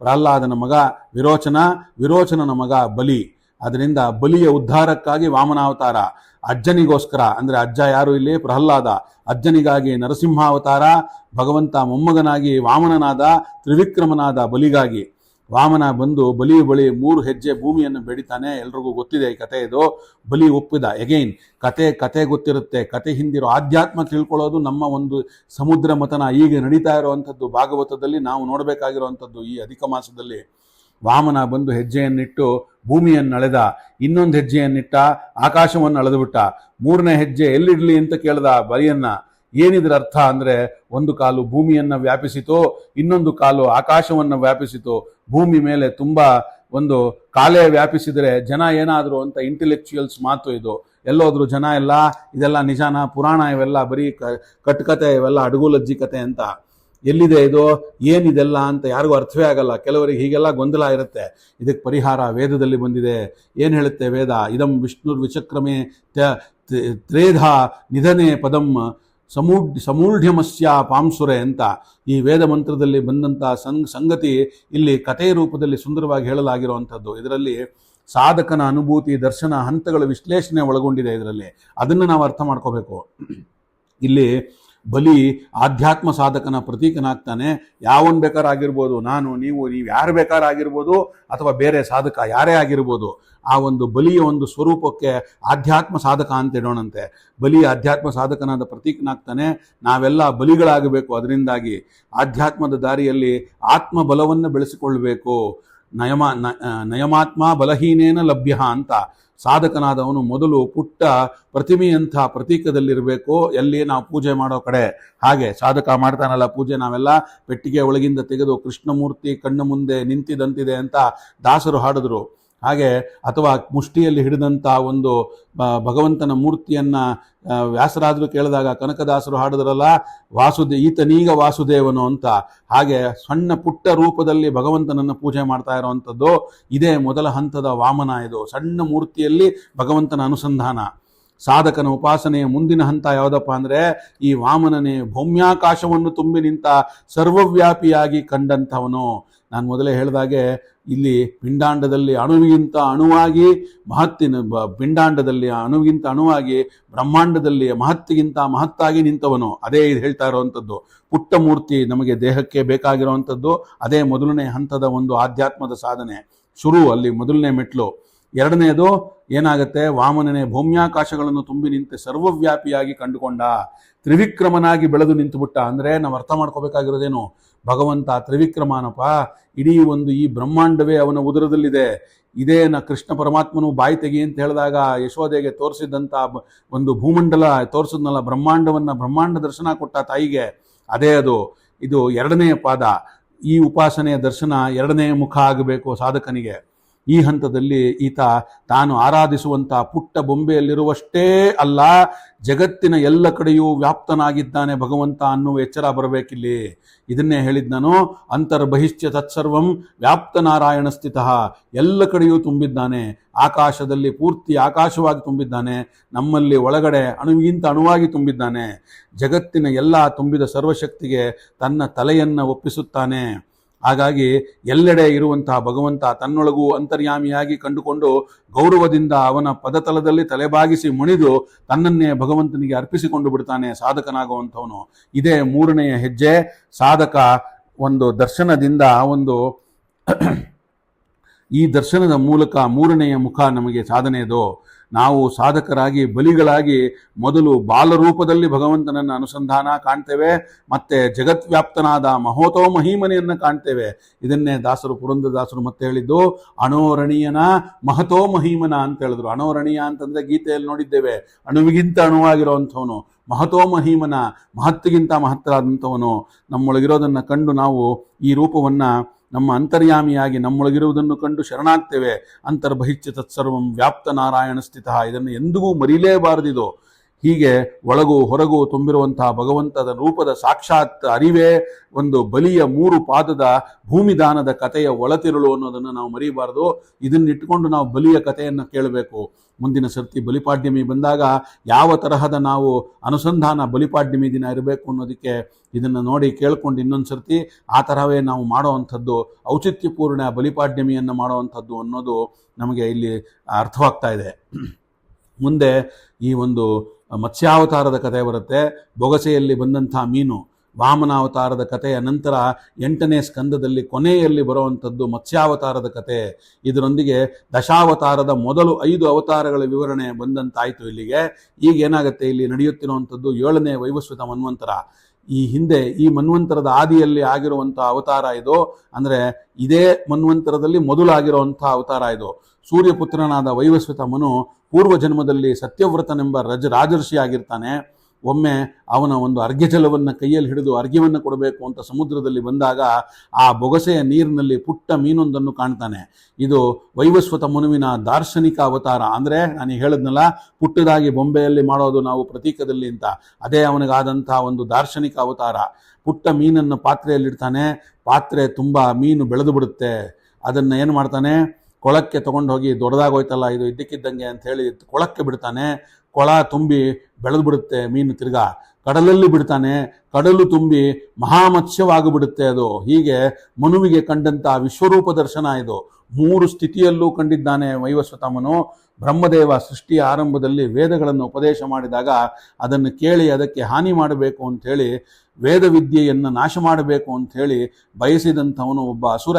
ಪ್ರಹ್ಲಾದನ ಮಗ ವಿರೋಚನ, ವಿರೋಚನನ ಮಗ ಬಲಿ. ಅದರಿಂದ ಬಲಿಯ ಉದ್ಧಾರಕ್ಕಾಗಿ ವಾಮನಾವತಾರ. ಅಜ್ಜನಿಗೋಸ್ಕರ ಅಂದರೆ ಅಜ್ಜ ಯಾರು ಇಲ್ಲಿ ಪ್ರಹ್ಲಾದ. ಅಜ್ಜನಿಗಾಗಿ ನರಸಿಂಹಾವತಾರ. ಭಗವಂತ ಮೊಮ್ಮಗನಾಗಿ ವಾಮನನಾದ, ತ್ರಿವಿಕ್ರಮನಾದ ಬಲಿಗಾಗಿ. ವಾಮನ ಬಂದು ಬಲಿ ಬಳಿ 3 ಹೆಜ್ಜೆ ಭೂಮಿಯನ್ನು ಬೆಡಿತಾನೆ. ಎಲ್ರಿಗೂ ಗೊತ್ತಿದೆ ಈ ಕತೆ. ಇದು ಬಲಿ ಒಪ್ಪಿದ. ಎಗೈನ್ ಕತೆ ಗೊತ್ತಿರುತ್ತೆ. ಕತೆ ಹಿಂದಿರೋ ಆಧ್ಯಾತ್ಮ ತಿಳ್ಕೊಳ್ಳೋದು ನಮ್ಮ ಒಂದು ಸಮುದ್ರ ಮಥನ ಈಗ ನಡೀತಾ ಇರುವಂಥದ್ದು ಭಾಗವತದಲ್ಲಿ ನಾವು ನೋಡಬೇಕಾಗಿರುವಂಥದ್ದು. ಈ ಅಧಿಕ ಮಾಸದಲ್ಲಿ ವಾಮನ ಬಂದು ಹೆಜ್ಜೆಯನ್ನಿಟ್ಟು ಭೂಮಿಯನ್ನು ಅಳೆದ. ಇನ್ನೊಂದು ಹೆಜ್ಜೆಯನ್ನಿಟ್ಟ ಆಕಾಶವನ್ನು ಅಳೆದುಬಿಟ್ಟ. 3ನೇ ಹೆಜ್ಜೆ ಎಲ್ಲಿಡ್ಲಿ ಅಂತ ಕೇಳ್ದ ಬಲಿಯನ್ನ. ಏನಿದ್ರ ಅರ್ಥ ಅಂದರೆ ಒಂದು ಕಾಲು ಭೂಮಿಯನ್ನು ವ್ಯಾಪಿಸಿತು, ಇನ್ನೊಂದು ಕಾಲು ಆಕಾಶವನ್ನು ವ್ಯಾಪಿಸಿತು. ಭೂಮಿ ಮೇಲೆ ತುಂಬ ಒಂದು ಕಾಲೇ ವ್ಯಾಪಿಸಿದರೆ ಜನ ಏನಾದರೂ ಅಂತ ಇಂಟೆಲೆಕ್ಚುಯಲ್ಸ್ ಮಾತು ಇದು. ಎಲ್ಲೋದ್ರು ಜನ ಎಲ್ಲ ಇದೆಲ್ಲ ನಿಜಾನ, ಪುರಾಣ ಇವೆಲ್ಲ ಬರೀ ಕಟ್ಕತೆ, ಇವೆಲ್ಲ ಅಡುಗುಲಜ್ಜಿ ಕತೆ ಅಂತ. ಎಲ್ಲಿದೆ ಇದು, ಏನಿದೆಲ್ಲ ಅಂತ ಯಾರಿಗೂ ಅರ್ಥವೇ ಆಗಲ್ಲ. ಕೆಲವರಿಗೆ ಹೀಗೆಲ್ಲ ಗೊಂದಲ ಇರುತ್ತೆ. ಇದಕ್ಕೆ ಪರಿಹಾರ ವೇದದಲ್ಲಿ ಬಂದಿದೆ. ಏನು ಹೇಳುತ್ತೆ ವೇದ? ಇದಂ ವಿಷ್ಣುರ್ ವಿಚಕ್ರಮೆ ತ್ರೇಧ ನಿಧನೆ ಪದಂ ಸಮೂಢ್ಯಮಸ್ಯ ಪಾಂಸುರೆ ಅಂತ ಈ ವೇದ ಮಂತ್ರದಲ್ಲಿ ಬಂದಂಥ ಸಂಗತಿ ಇಲ್ಲಿ ಕಥೆಯ ರೂಪದಲ್ಲಿ ಸುಂದರವಾಗಿ ಹೇಳಲಾಗಿರುವಂಥದ್ದು. ಇದರಲ್ಲಿ ಸಾಧಕನ ಅನುಭೂತಿ, ದರ್ಶನ, ಹಂತಗಳ ವಿಶ್ಲೇಷಣೆ ಒಳಗೊಂಡಿದೆ ಇದರಲ್ಲಿ. ಅದನ್ನು ನಾವು ಅರ್ಥ ಮಾಡ್ಕೋಬೇಕು. ಇಲ್ಲಿ ಬಲಿ ಆಧ್ಯಾತ್ಮ ಸಾಧಕನ ಪ್ರತೀಕನಾಗ್ತಾನೆ. ಯಾವನ್ ಬೇಕಾರಾಗಿರ್ಬೋದು, ನಾನು ನೀವು ಯಾರು ಬೇಕಾರಾಗಿರ್ಬೋದು, ಅಥವಾ ಬೇರೆ ಸಾಧಕ ಯಾರೇ ಆಗಿರ್ಬೋದು. ಆ ಒಂದು ಬಲಿಯ ಒಂದು ಸ್ವರೂಪಕ್ಕೆ ಆಧ್ಯಾತ್ಮ ಸಾಧಕ ಅಂತ ಇಡೋಣಂತೆ. ಬಲಿ ಆಧ್ಯಾತ್ಮ ಸಾಧಕನಾದ ಪ್ರತೀಕನಾಗ್ತಾನೆ. ನಾವೆಲ್ಲ ಬಲಿಗಳಾಗಬೇಕು. ಅದರಿಂದಾಗಿ ಆಧ್ಯಾತ್ಮದ ದಾರಿಯಲ್ಲಿ ಆತ್ಮಬಲವನ್ನು ಬೆಳೆಸಿಕೊಳ್ಳಬೇಕು. ನಯಮಾತ್ಮ ಬಲಹೀನೇನ ಲಭ್ಯ ಅಂತ. ಸಾಧಕನಾದವನು ಮೊದಲು ಪುಟ್ಟ ಪ್ರತಿಮೆಯಂಥ ಪ್ರತೀಕದಲ್ಲಿರಬೇಕು, ಎಲ್ಲಿ ನಾವು ಪೂಜೆ ಮಾಡೋ ಕಡೆ. ಹಾಗೆ ಸಾಧಕ ಮಾಡ್ತಾನಲ್ಲ ಪೂಜೆ, ನಾವೆಲ್ಲ ಪೆಟ್ಟಿಗೆ ಒಳಗಿಂದ ತೆಗೆದು ಕೃಷ್ಣಮೂರ್ತಿ ಕಣ್ಣು ಮುಂದೆ ನಿಂತಿದಂತಿದೆ ಅಂತ ದಾಸರು ಹಾಡಿದ್ರು. ಹಾಗೆ ಅಥವಾ ಮುಷ್ಟಿಯಲ್ಲಿ ಹಿಡಿದಂಥ ಒಂದು ಭಗವಂತನ ಮೂರ್ತಿಯನ್ನು ವ್ಯಾಸರಾದರು ಕೇಳಿದಾಗ ಕನಕದಾಸರು ಹಾಡಿದ್ರಲ್ಲ, ಈತನೀಗ ವಾಸುದೇವನು ಅಂತ. ಹಾಗೆ ಸಣ್ಣ ಪುಟ್ಟ ರೂಪದಲ್ಲಿ ಭಗವಂತನನ್ನು ಪೂಜೆ ಮಾಡ್ತಾ ಇರುವಂಥದ್ದು ಇದೇ ಮೊದಲ ಹಂತದ ವಾಮನ. ಇದು ಸಣ್ಣ ಮೂರ್ತಿಯಲ್ಲಿ ಭಗವಂತನ ಅನುಸಂಧಾನ. ಸಾಧಕನ ಉಪಾಸನೆಯ ಮುಂದಿನ ಹಂತ ಯಾವುದಪ್ಪ ಅಂದರೆ, ಈ ವಾಮನನೇ ಭೌಮ್ಯಾಕಾಶವನ್ನು ತುಂಬಿ ನಿಂತ ಸರ್ವವ್ಯಾಪಿಯಾಗಿ ಕಂಡಂಥವನು. ನಾನು ಮೊದಲೇ ಹೇಳಿದಾಗೆ ಇಲ್ಲಿ ಪಿಂಡಾಂಡದಲ್ಲಿ ಅಣುವಿಗಿಂತ ಅಣುವಾಗಿ ಪಿಂಡಾಂಡದಲ್ಲಿ ಅಣುವಿಗಿಂತ ಅಣುವಾಗಿ ಬ್ರಹ್ಮಾಂಡದಲ್ಲಿ ಮಹತ್ತಿಗಿಂತ ಮಹತ್ತಾಗಿ ನಿಂತವನು. ಅದೇ ಇದು ಹೇಳ್ತಾ ಇರುವಂಥದ್ದು. ಪುಟ್ಟ ಮೂರ್ತಿ ನಮಗೆ ದೇಹಕ್ಕೆ ಬೇಕಾಗಿರುವಂಥದ್ದು ಅದೇ ಮೊದಲನೇ ಹಂತದ ಒಂದು ಆಧ್ಯಾತ್ಮದ ಸಾಧನೆ. ಅಲ್ಲಿ ಮೊದಲನೇ ಮೆಟ್ಲು. ಎರಡನೆಯದು ಏನಾಗುತ್ತೆ, ವಾಮನನೇ ಭೌಮ್ಯಾಕಾಶಗಳನ್ನು ತುಂಬಿ ನಿಂತೆ ಸರ್ವವ್ಯಾಪಿಯಾಗಿ ಕಂಡುಕೊಂಡ, ತ್ರಿವಿಕ್ರಮನಾಗಿ ಬೆಳೆದು ನಿಂತುಬಿಟ್ಟ. ಅಂದರೆ ನಾವು ಅರ್ಥ ಮಾಡ್ಕೋಬೇಕಾಗಿರೋದೇನು, ಭಗವಂತ ತ್ರಿವಿಕ್ರಮನಪ್ಪ. ಇಡೀ ಈ ಬ್ರಹ್ಮಾಂಡವೇ ಅವನ ಉದರದಲ್ಲಿದೆ. ಇದೇನ ಕೃಷ್ಣ ಪರಮಾತ್ಮನು ಬಾಯಿ ತೆಗಿ ಅಂತ ಹೇಳಿದಾಗ ಯಶೋದೆಗೆ ತೋರಿಸಿದಂಥ ಒಂದು ಭೂಮಂಡಲ ತೋರಿಸಿದ್ನಲ್ಲ, ಬ್ರಹ್ಮಾಂಡ ದರ್ಶನ ಕೊಟ್ಟ ತಾಯಿಗೆ, ಅದೇ ಅದು. ಇದು ಎರಡನೆಯ ಪಾದ. ಈ ಉಪಾಸನೆಯ ದರ್ಶನ ಎರಡನೆಯ ಮುಖ ಆಗಬೇಕು ಸಾಧಕನಿಗೆ. ಈ ಹಂತದಲ್ಲಿ ಈತ ತಾನು ಆರಾಧಿಸುವಂಥ ಪುಟ್ಟ ಬೊಂಬೆಯಲ್ಲಿರುವಷ್ಟೇ ಅಲ್ಲ, ಜಗತ್ತಿನ ಎಲ್ಲ ಕಡೆಯೂ ವ್ಯಾಪ್ತನಾಗಿದ್ದಾನೆ ಭಗವಂತ ಅನ್ನುವ ಎಚ್ಚರ ಬರಬೇಕಿಲ್ಲಿ. ಇದನ್ನೇ ಹೇಳಿದ್ ನಾನು, ಅಂತರ್ಬಹಿಶ್ಚ ತತ್ಸರ್ವಂ ವ್ಯಾಪ್ತ ನಾರಾಯಣ ಸ್ಥಿತಃ. ಎಲ್ಲ ಕಡೆಯೂ ತುಂಬಿದ್ದಾನೆ, ಆಕಾಶದಲ್ಲಿ ಪೂರ್ತಿ ಆಕಾಶವಾಗಿ ತುಂಬಿದ್ದಾನೆ, ನಮ್ಮಲ್ಲಿ ಒಳಗಡೆ ಅಣುವಿಗಿಂತ ಅಣುವಾಗಿ ತುಂಬಿದ್ದಾನೆ. ಜಗತ್ತಿನ ಎಲ್ಲ ತುಂಬಿದ ಸರ್ವಶಕ್ತಿಗೆ ತನ್ನ ತಲೆಯನ್ನು ಒಪ್ಪಿಸುತ್ತಾನೆ. ಹಾಗಾಗಿ ಎಲ್ಲೆಡೆ ಇರುವಂತಹ ಭಗವಂತ ತನ್ನೊಳಗೂ ಅಂತರ್ಯಾಮಿಯಾಗಿ ಕಂಡುಕೊಂಡು ಗೌರವದಿಂದ ಅವನ ಪದತಲದಲ್ಲಿ ತಲೆಬಾಗಿಸಿ ಮುಣಿದು ತನ್ನನ್ನೇ ಭಗವಂತನಿಗೆ ಅರ್ಪಿಸಿಕೊಂಡು ಬಿಡ್ತಾನೆ ಸಾಧಕನಾಗುವಂಥವನು. ಇದೇ ಮೂರನೆಯ ಹೆಜ್ಜೆ. ಸಾಧಕ ಒಂದು ದರ್ಶನದಿಂದ ಈ ದರ್ಶನದ ಮೂಲಕ ಮೂರನೆಯ ಮುಖ ನಮಗೆ ಸಾಧನೆಯದು. ನಾವು ಸಾಧಕರಾಗಿ ಬಲಿಗಳಾಗಿ ಮೊದಲು ಬಾಲರೂಪದಲ್ಲಿ ಭಗವಂತನನ್ನು ಅನುಸಂಧಾನ ಕಾಣ್ತೇವೆ, ಮತ್ತೆ ಜಗತ್ವ್ಯಾಪ್ತನಾದ ಮಹೋತೋ ಮಹಿಮನೆಯನ್ನು ಕಾಣ್ತೇವೆ. ಇದನ್ನೇ ಪುರಂದರದಾಸರು ಮತ್ತೆ ಹೇಳಿದ್ದು, ಅಣೋರಣೀಯನ ಮಹತೋ ಮಹಿಮನ ಅಂತ ಹೇಳಿದ್ರು. ಅಣೋರಣೀಯ ಅಂತಂದ್ರೆ ಗೀತೆಯಲ್ಲಿ ನೋಡಿದ್ದೇವೆ, ಅಣುವಿಗಿಂತ ಅಣುವಾಗಿರುವಂಥವನು. ಮಹತೋ ಮಹಿಮನ, ಮಹತ್ತಿಗಿಂತ ಮಹತ್ತರಾದಂಥವನು. ನಮ್ಮೊಳಗಿರೋದನ್ನು ಕಂಡು ನಾವು ಈ ರೂಪವನ್ನು ನಮ್ಮ ಅಂತರ್ಯಾಮಿಯಾಗಿ ನಮ್ಮೊಳಗಿರುವುದನ್ನು ಕಂಡು ಶರಣಾಗ್ತೇವೆ. ಅಂತರ್ಬಹಿಶ್ಚ ತತ್ಸರ್ವಂ ವ್ಯಾಪ್ತ ನಾರಾಯಣ ಸ್ಥಿತ. ಇದನ್ನು ಎಂದಿಗೂ ಮರಿಲೇಬಾರದಿದು. ಹೀಗೆ ಒಳಗೂ ಹೊರಗೂ ತುಂಬಿರುವಂತಹ ಭಗವಂತದ ರೂಪದ ಸಾಕ್ಷಾತ್ ಅರಿವೇ ಒಂದು ಬಲಿಯ 3 ಪಾದದ ಭೂಮಿದಾನದ ಕಥೆಯ ಒಳತಿರುಳು ಅನ್ನೋದನ್ನು ನಾವು ಮರಿಬಾರದು. ಇದನ್ನಿಟ್ಟುಕೊಂಡು ನಾವು ಬಲಿಯ ಕಥೆಯನ್ನು ಕೇಳಬೇಕು. ಮುಂದಿನ ಸರ್ತಿ ಬಲಿಪಾಡ್ಯಮಿ ಬಂದಾಗ ಯಾವ ತರಹದ ನಾವು ಅನುಸಂಧಾನ ಬಲಿಪಾಡ್ಯಮಿ ದಿನ ಇರಬೇಕು ಅನ್ನೋದಕ್ಕೆ ಇದನ್ನು ನೋಡಿ ಕೇಳ್ಕೊಂಡು ಇನ್ನೊಂದು ಸರ್ತಿ ಆ ತರಹವೇ ನಾವು ಮಾಡೋವಂಥದ್ದು, ಔಚಿತ್ಯಪೂರ್ಣ ಬಲಿಪಾಡ್ಯಮಿಯನ್ನು ಮಾಡೋವಂಥದ್ದು ಅನ್ನೋದು ನಮಗೆ ಇಲ್ಲಿ ಅರ್ಥವಾಗ್ತಾ ಇದೆ. ಮುಂದೆ ಈ ಮತ್ಸ್ಯಾವತಾರದ ಕಥೆ ಬರುತ್ತೆ. ಬೊಗಸೆಯಲ್ಲಿ ಬಂದಂಥ ಮೀನು, ವಾಮನಾವತಾರದ ಕಥೆಯ ನಂತರ 8ನೇ ಸ್ಕಂದದಲ್ಲಿ ಕೊನೆಯಲ್ಲಿ ಬರುವಂಥದ್ದು ಮತ್ಸ್ಯಾವತಾರದ ಕಥೆ. ಇದರೊಂದಿಗೆ ದಶಾವತಾರದ ಮೊದಲು 5 ಅವತಾರಗಳ ವಿವರಣೆ ಬಂದಂತಾಯಿತು ಇಲ್ಲಿಗೆ. ಈಗ ಏನಾಗುತ್ತೆ, ಇಲ್ಲಿ ನಡೆಯುತ್ತಿರುವಂಥದ್ದು 7ನೇ ವೈವಸ್ವತ ಮನ್ವಂತರ. ಈ ಹಿಂದೆ ಈ ಮನ್ವಂತರದ ಆದಿಯಲ್ಲಿ ಆಗಿರುವಂಥ ಅವತಾರ ಇದು. ಅಂದರೆ ಇದೇ ಮನ್ವಂತರದಲ್ಲಿ ಮೊದಲಾಗಿರುವಂಥ ಅವತಾರ ಇದು. ಸೂರ್ಯಪುತ್ರನಾದ ವೈವಸ್ವತ ಮನು ಪೂರ್ವ ಜನ್ಮದಲ್ಲಿ ಸತ್ಯವ್ರತನೆಂಬ ರಾಜರ್ಷಿ ಆಗಿರ್ತಾನೆ. ಒಮ್ಮೆ ಅವನ ಒಂದು ಅರ್ಘ್ಯಜಲವನ್ನು ಕೈಯಲ್ಲಿ ಹಿಡಿದು ಅರ್ಘ್ಯವನ್ನು ಕೊಡಬೇಕು ಅಂತ ಸಮುದ್ರದಲ್ಲಿ ಬಂದಾಗ ಆ ಬೊಗಸೆಯ ನೀರಿನಲ್ಲಿ ಪುಟ್ಟ ಮೀನೊಂದನ್ನು ಕಾಣ್ತಾನೆ. ಇದು ವೈವಸ್ವತ ಮನುವಿನ ದಾರ್ಶನಿಕ ಅವತಾರ. ಅಂದರೆ ನಾನು ಹೇಳಿದ್ನಲ್ಲ, ಪುಟ್ಟದಾಗಿ ಬೊಂಬೆಯಲ್ಲಿ ಮಾಡೋದು ನಾವು ಪ್ರತೀಕದಲ್ಲಿ ಅಂತ, ಅದೇ ಅವನಿಗಾದಂಥ ಒಂದು ದಾರ್ಶನಿಕ ಅವತಾರ. ಪುಟ್ಟ ಮೀನನ್ನು ಪಾತ್ರೆಯಲ್ಲಿಡ್ತಾನೆ. ಪಾತ್ರೆ ತುಂಬ ಮೀನು ಬೆಳೆದು ಬಿಡುತ್ತೆ. ಅದನ್ನು ಏನು ಮಾಡ್ತಾನೆ, ಕೊಳಕ್ಕೆ ತೊಗೊಂಡು ಹೋಗಿ, ದೊಡ್ಡದಾಗೋಯ್ತಲ್ಲ ಇದು ಇದ್ದಕ್ಕಿದ್ದಂಗೆ ಅಂತ ಹೇಳಿ ಕೊಳಕ್ಕೆ ಬಿಡ್ತಾನೆ. ಕೊಳ ತುಂಬಿ ಬೆಳೆದು ಬಿಡುತ್ತೆ ಮೀನು. ತಿರ್ಗಾ ಕಡಲಲ್ಲಿ ಬಿಡ್ತಾನೆ. ಕಡಲು ತುಂಬಿ ಮಹಾಮತ್ಸ್ಯವಾಗಿಬಿಡುತ್ತೆ ಅದು. ಹೀಗೆ ಮನುವಿಗೆ ಕಂಡಂಥ ವಿಶ್ವರೂಪ ದರ್ಶನ ಇದು. 3 ಸ್ಥಿತಿಯಲ್ಲೂ ಕಂಡಿದ್ದಾನೆ ವೈವಸ್ವತ ಮನು. ಬ್ರಹ್ಮದೇವ ಸೃಷ್ಟಿಯ ಆರಂಭದಲ್ಲಿ ವೇದಗಳನ್ನು ಉಪದೇಶ ಮಾಡಿದಾಗ ಅದನ್ನು ಕೇಳಿ ಅದಕ್ಕೆ ಹಾನಿ ಮಾಡಬೇಕು ಅಂಥೇಳಿ, ವೇದ ವಿದ್ಯೆಯನ್ನು ನಾಶ ಮಾಡಬೇಕು ಅಂಥೇಳಿ ಬಯಸಿದಂಥವನು ಒಬ್ಬ ಅಸುರ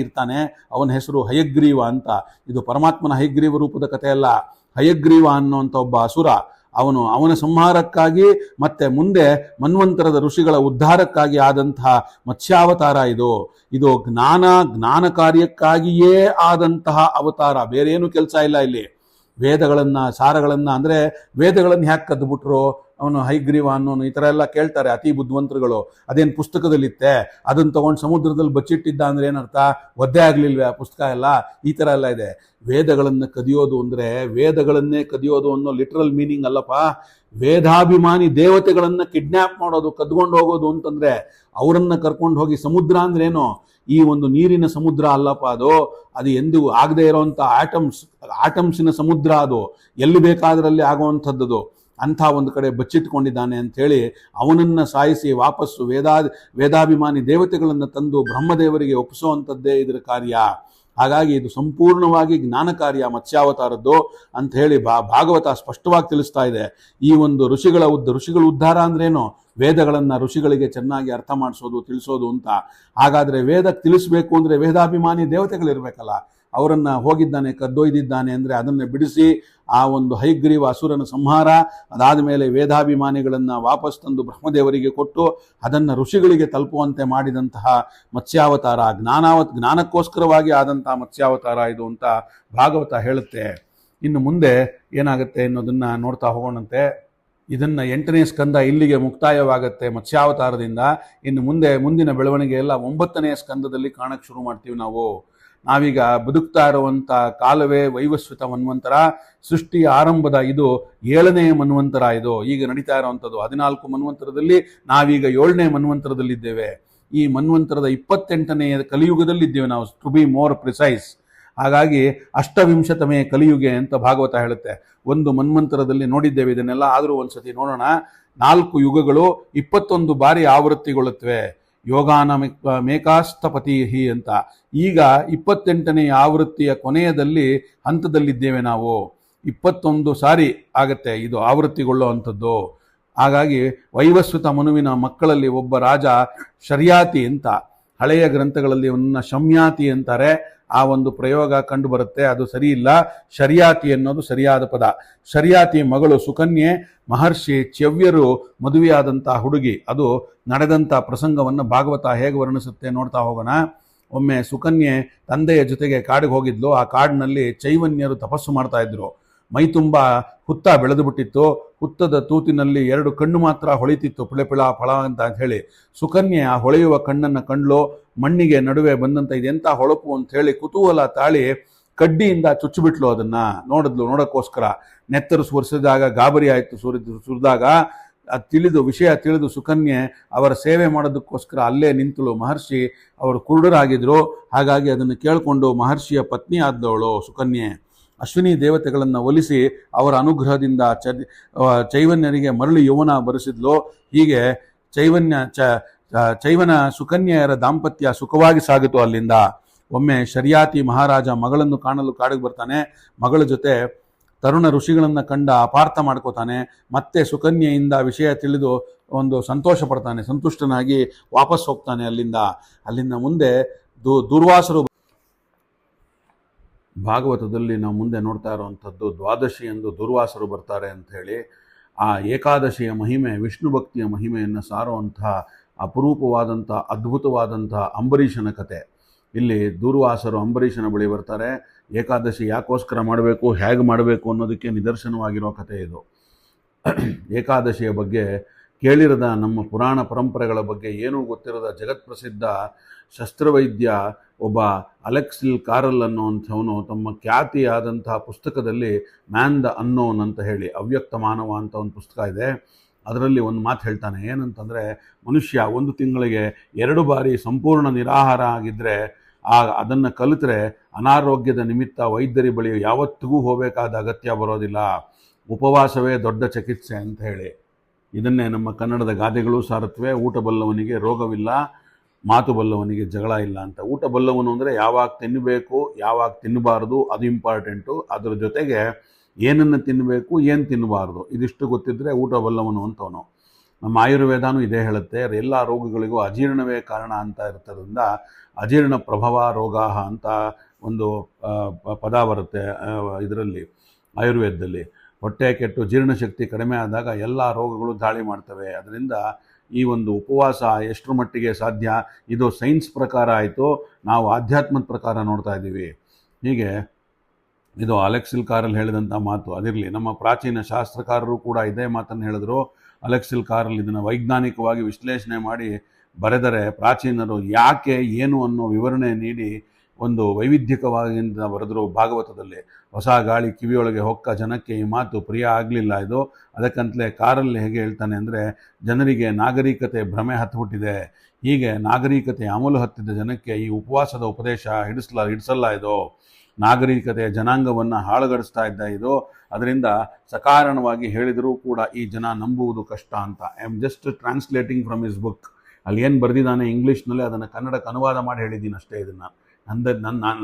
ಇರ್ತಾನೆ. ಅವನ ಹೆಸರು ಹಯಗ್ರೀವ ಅಂತ. ಇದು ಪರಮಾತ್ಮನ ಹಯಗ್ರೀವ ರೂಪದ ಕಥೆಯಲ್ಲ. ಹಯಗ್ರೀವ ಅನ್ನುವಂಥ ಒಬ್ಬ ಅಸುರ, ಅವನ ಸಂಹಾರಕ್ಕಾಗಿ ಮತ್ತೆ ಮುಂದೆ ಮನ್ವಂತರದ ಋಷಿಗಳ ಉದ್ಧಾರಕ್ಕಾಗಿ ಆದಂತಹ ಮತ್ಸ್ಯಾವತಾರ ಇದು ಜ್ಞಾನ ಕಾರ್ಯಕ್ಕಾಗಿಯೇ ಆದಂತಹ ಅವತಾರ. ಬೇರೇನು ಕೆಲಸ ಇಲ್ಲ ಇಲ್ಲಿ. ವೇದಗಳನ್ನ ಸಾರಗಳನ್ನ ಅಂದ್ರೆ ವೇದಗಳನ್ನು ಹ್ಯಾಕ್ ಕದ್ದುಬಿಟ್ರು, ಅವನು ಹೈಗ್ರೀವ ಅನ್ನೋನು ಈ ಥರ ಎಲ್ಲ ಕೇಳ್ತಾರೆ ಅತಿ ಬುದ್ಧಿವಂತರುಗಳು. ಅದೇನು ಪುಸ್ತಕದಲ್ಲಿತ್ತೆ, ಅದನ್ನು ತಗೊಂಡು ಸಮುದ್ರದಲ್ಲಿ ಬಚ್ಚಿಟ್ಟಿದ್ದ ಅಂದ್ರೆ ಏನರ್ಥ? ಒದ್ದೆ ಆಗ್ಲಿಲ್ವೇ ಆ ಪುಸ್ತಕ ಎಲ್ಲ? ಈ ಥರ ಎಲ್ಲ ಇದೆ. ವೇದಗಳನ್ನು ಕದಿಯೋದು ಅಂದ್ರೆ ವೇದಗಳನ್ನೇ ಕದಿಯೋದು ಅನ್ನೋ ಲಿಟ್ರಲ್ ಮೀನಿಂಗ್ ಅಲ್ಲಪ್ಪ. ವೇದಾಭಿಮಾನಿ ದೇವತೆಗಳನ್ನ ಕಿಡ್ನ್ಯಾಪ್ ಮಾಡೋದು, ಕದ್ಕೊಂಡು ಹೋಗೋದು ಅಂತಂದ್ರೆ ಅವರನ್ನ ಕರ್ಕೊಂಡು ಹೋಗಿ ಸಮುದ್ರ ಅಂದ್ರೇನು? ಈ ಒಂದು ನೀರಿನ ಸಮುದ್ರ ಅಲ್ಲಪ್ಪ ಅದು ಎಂದು ಆಗದೆ ಇರೋಂಥ ಆಟಮ್ಸಿನ ಸಮುದ್ರ. ಅದು ಎಲ್ಲಿ ಬೇಕಾದ್ರಲ್ಲಿ ಆಗುವಂಥದ್ದು. ಅಂಥ ಒಂದು ಕಡೆ ಬಚ್ಚಿಟ್ಕೊಂಡಿದ್ದಾನೆ ಅಂಥೇಳಿ ಅವನನ್ನು ಸಾಯಿಸಿ ವಾಪಸ್ಸು ವೇದಾಭಿಮಾನಿ ದೇವತೆಗಳನ್ನು ತಂದು ಬ್ರಹ್ಮದೇವರಿಗೆ ಒಪ್ಪಿಸುವಂಥದ್ದೇ ಇದರ ಕಾರ್ಯ. ಹಾಗಾಗಿ ಇದು ಸಂಪೂರ್ಣವಾಗಿ ಜ್ಞಾನ ಕಾರ್ಯ ಮತ್ಸ್ಯಾವತಾರದ್ದು ಅಂತ ಹೇಳಿ ಭಾಗವತ ಸ್ಪಷ್ಟವಾಗಿ ತಿಳಿಸ್ತಾ ಇದೆ. ಈ ಒಂದು ಋಷಿಗಳ ಉದ್ಧಾರ ಅಂದ್ರೇನು? ವೇದಗಳನ್ನು ಋಷಿಗಳಿಗೆ ಚೆನ್ನಾಗಿ ಅರ್ಥ ಮಾಡಿಸೋದು, ತಿಳಿಸೋದು ಅಂತ. ಹಾಗಾದರೆ ವೇದಕ್ಕೆ ತಿಳಿಸ್ಬೇಕು ಅಂದರೆ ವೇದಾಭಿಮಾನಿ ದೇವತೆಗಳಿರ್ಬೇಕಲ್ಲ. ಅವರನ್ನು ಹೋಗಿದ್ದಾನೆ, ಕದ್ದೊಯ್ದಿದ್ದಾನೆ ಅಂದರೆ ಅದನ್ನು ಬಿಡಿಸಿ ಆ ಒಂದು ಹೈಗ್ರೀವ ಅಸುರನ ಸಂಹಾರ, ಅದಾದ ಮೇಲೆ ವೇದಾಭಿಮಾನಿಗಳನ್ನು ವಾಪಸ್ ತಂದು ಬ್ರಹ್ಮದೇವರಿಗೆ ಕೊಟ್ಟು ಅದನ್ನು ಋಷಿಗಳಿಗೆ ತಲುಪುವಂತೆ ಮಾಡಿದಂತಹ ಮತ್ಸ್ಯಾವತಾರ, ಜ್ಞಾನಕ್ಕೋಸ್ಕರವಾಗಿ ಆದಂತಹ ಮತ್ಸ್ಯಾವತಾರ ಇದು ಅಂತ ಭಾಗವತ ಹೇಳುತ್ತೆ. ಇನ್ನು ಮುಂದೆ ಏನಾಗುತ್ತೆ ಅನ್ನೋದನ್ನು ನೋಡ್ತಾ ಹೋಗೋಣಂತೆ. ಇದನ್ನು 8ನೇ ಸ್ಕಂದ ಇಲ್ಲಿಗೆ ಮುಕ್ತಾಯವಾಗುತ್ತೆ ಮತ್ಸ್ಯಾವತಾರದಿಂದ. ಇನ್ನು ಮುಂದಿನ ಬೆಳವಣಿಗೆ ಎಲ್ಲ 9ನೇ ಸ್ಕಂದದಲ್ಲಿ ಕಾಣಕ್ಕೆ ಶುರು ಮಾಡ್ತೀವಿ ನಾವೀಗ ಬದುಕ್ತಾ ಇರುವಂಥ ಕಾಲವೇ ವೈವಸ್ವತ ಮನ್ವಂತರ. ಸೃಷ್ಟಿಯ ಆರಂಭದ ಇದು 7ನೇ ಮನ್ವಂತರ. ಇದು ಈಗ ನಡೀತಾ ಇರುವಂಥದ್ದು 14 ಮನ್ವಂತರದಲ್ಲಿ ನಾವೀಗ 7ನೇ ಮನ್ವಂತರದಲ್ಲಿದ್ದೇವೆ. ಈ ಮನ್ವಂತರದ 28ನೇ ಕಲಿಯುಗದಲ್ಲಿದ್ದೇವೆ ನಾವು, ಟು ಬಿ ಮೋರ್ ಪ್ರಿಸೈಸ್. ಹಾಗಾಗಿ ಅಷ್ಟವಿಂಶತಮೇ ಕಲಿಯುಗೆ ಅಂತ ಭಾಗವತ ಹೇಳುತ್ತೆ. ಒಂದು ಮನ್ವಂತರದಲ್ಲಿ ನೋಡಿದ್ದೇವೆ ಇದನ್ನೆಲ್ಲ, ಆದರೂ ಒಂದ್ಸತಿ ನೋಡೋಣ. 4 ಯುಗಗಳು 21 ಬಾರಿ ಆವೃತ್ತಿಗೊಳ್ಳುತ್ತವೆ. ಯೋಗಾನ ಮೇಕಾಸ್ತಪತಿ ಅಂತ. ಈಗ 28ನೇ ಆವೃತ್ತಿಯ ಕೊನೆಯದಲ್ಲಿ ಹಂತದಲ್ಲಿದ್ದೇವೆ ನಾವು. 21 ಸಾರಿ ಆಗತ್ತೆ ಇದು ಆವೃತ್ತಿಗೊಳ್ಳೋ ಅಂಥದ್ದು. ಹಾಗಾಗಿ ವೈವಸ್ವತ ಮನುವಿನ ಮಕ್ಕಳಲ್ಲಿ ಒಬ್ಬ ರಾಜ ಶರ್ಯಾತಿ ಅಂತ, ಹಳೆಯ ಗ್ರಂಥಗಳಲ್ಲಿ ಅವನ್ನ ಶಮ್ಯಾತಿ ಅಂತಾರೆ. ಆ ಒಂದು ಪ್ರಯೋಗ ಕಂಡು ಬರುತ್ತೆ, ಅದು ಸರಿ ಇಲ್ಲ. ಶರ್ಯಾತಿ ಅನ್ನೋದು ಸರಿಯಾದ ಪದ. ಶರ್ಯಾತಿ ಮಗಳು ಸುಕನ್ಯೆ, ಮಹರ್ಷಿ ಚ್ಯವ್ಯರು ಮದುವೆಯಾದಂಥ ಹುಡುಗಿ. ಅದು ನಡೆದಂಥ ಪ್ರಸಂಗವನ್ನು ಭಾಗವತ ಹೇಗೆ ವರ್ಣಿಸುತ್ತೆ ನೋಡ್ತಾ ಹೋಗೋಣ. ಒಮ್ಮೆ ಸುಕನ್ಯೆ ತಂದೆಯ ಜೊತೆಗೆ ಕಾಡಿಗೆ ಹೋಗಿದ್ಲು. ಆ ಕಾಡಿನಲ್ಲಿ ಚೈವನ್ಯರು ತಪಸ್ಸು ಮಾಡ್ತಾ ಇದ್ರು. ಮೈ ತುಂಬ ಹುತ್ತ ಬೆಳೆದು ಬಿಟ್ಟಿತ್ತು. ಹುತ್ತದ ತೂತಿನಲ್ಲಿ 2 ಕಣ್ಣು ಮಾತ್ರ ಹೊಳಿತಿತ್ತು, ಪಿಳ ಫಳ ಅಂತ ಹೇಳಿ. ಸುಕನ್ಯೆ ಆ ಹೊಳೆಯುವ ಕಣ್ಣನ್ನು ಕಂಡ್ಲು. ಮಣ್ಣಿಗೆ ನಡುವೆ ಬಂದಂತ ಇದೆಂತ ಹೊಳಪು ಅಂತ ಹೇಳಿ ಕುತೂಹಲ ತಾಳಿ ಕಡ್ಡಿಯಿಂದ ಚುಚ್ಚಿಬಿಟ್ಲು. ಅದನ್ನ ನೋಡೋಕ್ಕೋಸ್ಕರ ನೆತ್ತರು ಸುರಿಸಿದಾಗ ಗಾಬರಿ ಆಯಿತು. ಸುರಿದಾಗ ವಿಷಯ ತಿಳಿದು ಸುಕನ್ಯೆ ಅವರ ಸೇವೆ ಮಾಡೋದಕ್ಕೋಸ್ಕರ ಅಲ್ಲೇ ನಿಂತಳು. ಮಹರ್ಷಿ ಅವರು ಕುರುಡರಾಗಿದ್ರು. ಹಾಗಾಗಿ ಅದನ್ನು ಕೇಳಿಕೊಂಡು ಮಹರ್ಷಿಯ ಪತ್ನಿ ಆದವಳು ಸುಕನ್ಯೆ ಅಶ್ವಿನಿ ದೇವತೆಗಳನ್ನು ಒಲಿಸಿ ಅವರ ಅನುಗ್ರಹದಿಂದ ಚೈವನ್ಯರಿಗೆ ಮರಳಿ ಯೌವನ ಬರೆಸಿದ್ಲು. ಹೀಗೆ ಚೈವನ ಸುಕನ್ಯೆಯರ ದಾಂಪತ್ಯ ಸುಖವಾಗಿ ಸಾಗಿತು. ಅಲ್ಲಿಂದ ಒಮ್ಮೆ ಶರ್ಯಾತಿ ಮಹಾರಾಜ ಮಗಳನ್ನು ಕಾಣಲು ಕಾಡಿಗೆ ಬರ್ತಾನೆ. ಮಗಳ ಜೊತೆ ತರುಣ ಋಷಿಗಳನ್ನು ಕಂಡ ಅಪಾರ್ಥ ಮಾಡ್ಕೋತಾನೆ. ಮತ್ತೆ ಸುಕನ್ಯೆಯಿಂದ ವಿಷಯ ತಿಳಿದು ಒಂದು ಸಂತೋಷ ಪಡ್ತಾನೆ. ಸಂತುಷ್ಟನಾಗಿ ವಾಪಸ್ ಹೋಗ್ತಾನೆ ಅಲ್ಲಿಂದ ಮುಂದೆ ದುರ್ವಾಸರು. ಭಾಗವತದಲ್ಲಿ ನಾವು ಮುಂದೆ ನೋಡ್ತಾ ಇರುವಂಥದ್ದು ದ್ವಾದಶಿ ಎಂದು ದುರ್ವಾಸರು ಬರ್ತಾರೆ ಅಂತ ಹೇಳಿ. ಆ ಏಕಾದಶಿಯ ಮಹಿಮೆ, ವಿಷ್ಣು ಭಕ್ತಿಯ ಮಹಿಮೆಯನ್ನು ಸಾರುವಂತಹ ಅಪರೂಪವಾದಂಥ ಅದ್ಭುತವಾದಂಥ ಅಂಬರೀಷನ ಕತೆ. ಇಲ್ಲಿ ದುರ್ವಾಸರು ಅಂಬರೀಷನ ಬಳಿ ಬರ್ತಾರೆ. ಏಕಾದಶಿ ಯಾಕೋಸ್ಕರ ಮಾಡಬೇಕು, ಹೇಗೆ ಮಾಡಬೇಕು ಅನ್ನೋದಕ್ಕೆ ನಿದರ್ಶನವಾಗಿರೋ ಕತೆ ಇದು. ಏಕಾದಶಿಯ ಬಗ್ಗೆ ಕೇಳಿರದ, ನಮ್ಮ ಪುರಾಣ ಪರಂಪರೆಗಳ ಬಗ್ಗೆ ಏನೂ ಗೊತ್ತಿರದ ಜಗತ್ಪ್ರಸಿದ್ಧ ಶಸ್ತ್ರವೈದ್ಯ ಒಬ್ಬ ಅಲೆಕ್ಸಿಲ್ ಕಾರಲ್ ಅನ್ನುವಂಥವನು ತಮ್ಮ ಖ್ಯಾತಿಯಾದಂತಹ ಪುಸ್ತಕದಲ್ಲಿ ಮ್ಯಾನ್ ದ ಅನ್ನೋನ್ ಅಂತ ಹೇಳಿ, ಅವ್ಯಕ್ತ ಮಾನವ ಅಂತ ಒಂದು ಪುಸ್ತಕ ಇದೆ. ಅದರಲ್ಲಿ ಒಂದು ಮಾತು ಹೇಳ್ತಾನೆ. ಏನಂತಂದರೆ, ಮನುಷ್ಯ 1 ತಿಂಗಳಿಗೆ 2 ಬಾರಿ ಸಂಪೂರ್ಣ ನಿರಾಹಾರ ಆಗಿದ್ದರೆ ಅದನ್ನು ಕಲಿತರೆ ಅನಾರೋಗ್ಯದ ನಿಮಿತ್ತ ವೈದ್ಯರಿ ಬಳಿ ಯಾವತ್ತಿಗೂ ಹೋಗಬೇಕಾದ ಅಗತ್ಯ ಬರೋದಿಲ್ಲ. ಉಪವಾಸವೇ ದೊಡ್ಡ ಚಿಕಿತ್ಸೆ ಅಂತ ಹೇಳಿ. ಇದನ್ನೇ ನಮ್ಮ ಕನ್ನಡದ ಗಾದೆಗಳು ಸಾರುತ್ತವೆ. ಊಟ ಬಲ್ಲವನಿಗೆ ರೋಗವಿಲ್ಲ, ಮಾತು ಬಲ್ಲವನಿಗೆ ಜಗಳ ಇಲ್ಲ ಅಂತ. ಊಟ ಬಲ್ಲವನು ಅಂದರೆ ಯಾವಾಗ ತಿನ್ನಬೇಕು, ಯಾವಾಗ ತಿನ್ನಬಾರ್ದು, ಅದು ಇಂಪಾರ್ಟೆಂಟು. ಅದರ ಜೊತೆಗೆ ಏನನ್ನು ತಿನ್ನಬೇಕು, ಏನು ತಿನ್ನಬಾರ್ದು, ಇದಿಷ್ಟು ಗೊತ್ತಿದ್ದರೆ ಊಟ ಬಲ್ಲವನು ಅಂತವನು. ನಮ್ಮ ಆಯುರ್ವೇದನೂ ಇದೇ ಹೇಳುತ್ತೆ. ಎಲ್ಲ ರೋಗಗಳಿಗೂ ಅಜೀರ್ಣವೇ ಕಾರಣ ಅಂತ ಇರ್ತದ್ರಿಂದ ಅಜೀರ್ಣ ಪ್ರಭವ ರೋಗ ಅಂತ ಒಂದು ಪದ ಬರುತ್ತೆ ಇದರಲ್ಲಿ, ಆಯುರ್ವೇದದಲ್ಲಿ. ಹೊಟ್ಟೆ ಕೆಟ್ಟು ಜೀರ್ಣಶಕ್ತಿ ಕಡಿಮೆ ಆದಾಗ ಎಲ್ಲ ರೋಗಗಳು ದಾಳಿ ಮಾಡ್ತವೆ. ಅದರಿಂದ ಈ ಒಂದು ಉಪವಾಸ ಎಷ್ಟರ ಮಟ್ಟಿಗೆ ಸಾಧ್ಯ, ಇದು ಸೈನ್ಸ್ ಪ್ರಕಾರ ಆಯಿತು, ನಾವು ಆಧ್ಯಾತ್ಮದ ಪ್ರಕಾರ ನೋಡ್ತಾ ಇದ್ದೀವಿ. ಹೀಗೆ ಇದು ಅಲೆಕ್ಸಿಲ್ ಕಾರಲ್ ಹೇಳಿದಂಥ ಮಾತು. ಅದಿರಲಿ, ನಮ್ಮ ಪ್ರಾಚೀನ ಶಾಸ್ತ್ರಕಾರರು ಕೂಡ ಇದೇ ಮಾತನ್ನು ಹೇಳಿದ್ರು. ಅಲೆಕ್ಸಿಲ್ ಕಾರಲ್ ಇದನ್ನು ವೈಜ್ಞಾನಿಕವಾಗಿ ವಿಶ್ಲೇಷಣೆ ಮಾಡಿ ಬರೆದರೆ ಪ್ರಾಚೀನರು ಯಾಕೆ ಏನು ಅನ್ನೋ ವಿವರಣೆ ನೀಡಿ ಒಂದು ವೈವಿಧ್ಯಕವಾಗಿಂದ ಬರೆದರು ಭಾಗವತದಲ್ಲಿ. ಹೊಸ ಗಾಳಿ ಕಿವಿಯೊಳಗೆ ಹೊಕ್ಕ ಜನಕ್ಕೆ ಈ ಮಾತು ಪ್ರಿಯ ಆಗಲಿಲ್ಲ. ಇದು ಅದಕ್ಕಂತಲೇ ಕಾರಲ್ಲಿ ಹೇಗೆ ಹೇಳ್ತಾನೆ ಅಂದರೆ, ಜನರಿಗೆ ನಾಗರಿಕತೆ ಭ್ರಮೆ ಹತ್ತಿಬಿಟ್ಟಿದೆ. ಹೀಗೆ ನಾಗರಿಕತೆ ಅಮಲು ಹತ್ತಿದ ಜನಕ್ಕೆ ಈ ಉಪವಾಸದ ಉಪದೇಶ ಹಿಡಿಸಲ್ಲ. ಇದು ನಾಗರಿಕತೆಯ ಜನಾಂಗವನ್ನು ಹಾಳುಗಡಿಸ್ತಾ ಇದ್ದ ಇದು. ಅದರಿಂದ ಸಕಾರಣವಾಗಿ ಹೇಳಿದರೂ ಕೂಡ ಈ ಜನ ನಂಬುವುದು ಕಷ್ಟ ಅಂತ. I am just translating from his book. ಅಲ್ಲಿ ಏನು ಬರೆದಿದ್ದಾನೆ ಇಂಗ್ಲೀಷ್ನಲ್ಲಿ ಅದನ್ನು ಕನ್ನಡಕ್ಕೆ ಅನುವಾದ ಮಾಡಿ ಹೇಳಿದ್ದೀನಿ ಅಷ್ಟೇ. ಇದನ್ನು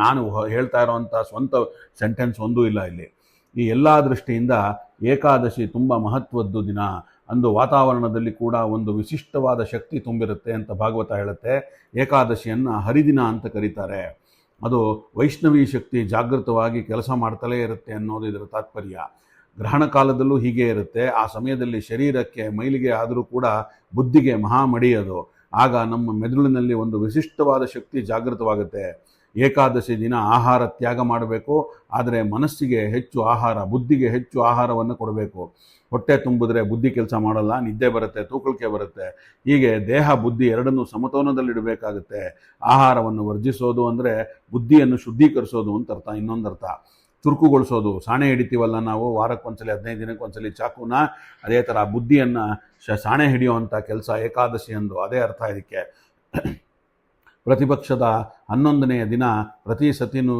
ನಾನು ಹೇಳ್ತಾ ಇರೋವಂಥ ಸ್ವಂತ ಸೆಂಟೆನ್ಸ್ ಒಂದೂ ಇಲ್ಲ ಇಲ್ಲಿ. ಈ ಎಲ್ಲ ದೃಷ್ಟಿಯಿಂದ ಏಕಾದಶಿ ತುಂಬ ಮಹತ್ವದ್ದು ದಿನ. ಅಂದು ವಾತಾವರಣದಲ್ಲಿ ಕೂಡ ಒಂದು ವಿಶಿಷ್ಟವಾದ ಶಕ್ತಿ ತುಂಬಿರುತ್ತೆ ಅಂತ ಭಾಗವತ ಹೇಳುತ್ತೆ. ಏಕಾದಶಿಯನ್ನು ಹರಿದಿನ ಅಂತ ಕರೀತಾರೆ. ಅದು ವೈಷ್ಣವಿ ಶಕ್ತಿ ಜಾಗೃತವಾಗಿ ಕೆಲಸ ಮಾಡ್ತಲೇ ಇರುತ್ತೆ ಅನ್ನೋದು ಇದರ ತಾತ್ಪರ್ಯ. ಗ್ರಹಣ ಕಾಲದಲ್ಲೂ ಹೀಗೆ ಇರುತ್ತೆ. ಆ ಸಮಯದಲ್ಲಿ ಶರೀರಕ್ಕೆ ಮೈಲಿಗೆ ಆದರೂ ಕೂಡ ಬುದ್ಧಿಗೆ ಮಹಾಮಡಿಯೋದು. ಆಗ ನಮ್ಮ ಮೆದುಳಿನಲ್ಲಿ ಒಂದು ವಿಶಿಷ್ಟವಾದ ಶಕ್ತಿ ಜಾಗೃತವಾಗುತ್ತೆ. ಏಕಾದಶಿ ದಿನ ಆಹಾರ ತ್ಯಾಗ ಮಾಡಬೇಕು, ಆದರೆ ಮನಸ್ಸಿಗೆ ಹೆಚ್ಚು ಆಹಾರ, ಬುದ್ಧಿಗೆ ಹೆಚ್ಚು ಆಹಾರವನ್ನು ಕೊಡಬೇಕು. ಹೊಟ್ಟೆ ತುಂಬಿದ್ರೆ ಬುದ್ಧಿ ಕೆಲಸ ಮಾಡಲ್ಲ, ನಿದ್ದೆ ಬರುತ್ತೆ, ತೂಕಳಿಕೆ ಬರುತ್ತೆ. ಹೀಗೆ ದೇಹ ಬುದ್ಧಿ ಎರಡನ್ನೂ ಸಮತೋಲನದಲ್ಲಿಡಬೇಕಾಗುತ್ತೆ. ಆಹಾರವನ್ನು ವರ್ಜಿಸೋದು ಅಂದರೆ ಬುದ್ಧಿಯನ್ನು ಶುದ್ಧೀಕರಿಸೋದು ಅಂತ ಅರ್ಥ. ಇನ್ನೊಂದರ್ಥ ಚುರುಕುಗೊಳಿಸೋದು. ಸಾಣೆ ಹಿಡಿತೀವಲ್ಲ ನಾವು ವಾರಕ್ಕೊಂದ್ಸಲಿ 15 ದಿನಕ್ಕೊಂದ್ಸಲಿ ಚಾಕುನ, ಅದೇ ಥರ ಬುದ್ಧಿಯನ್ನು ಸಾಣೆ ಹಿಡಿಯುವಂಥ ಕೆಲಸ ಏಕಾದಶಿ ಅಂದು. ಅದೇ ಅರ್ಥ ಇದಕ್ಕೆ. ಪ್ರತಿಪಕ್ಷದ 11ನೆಯ ದಿನ ಪ್ರತಿ ಸತಿನೂ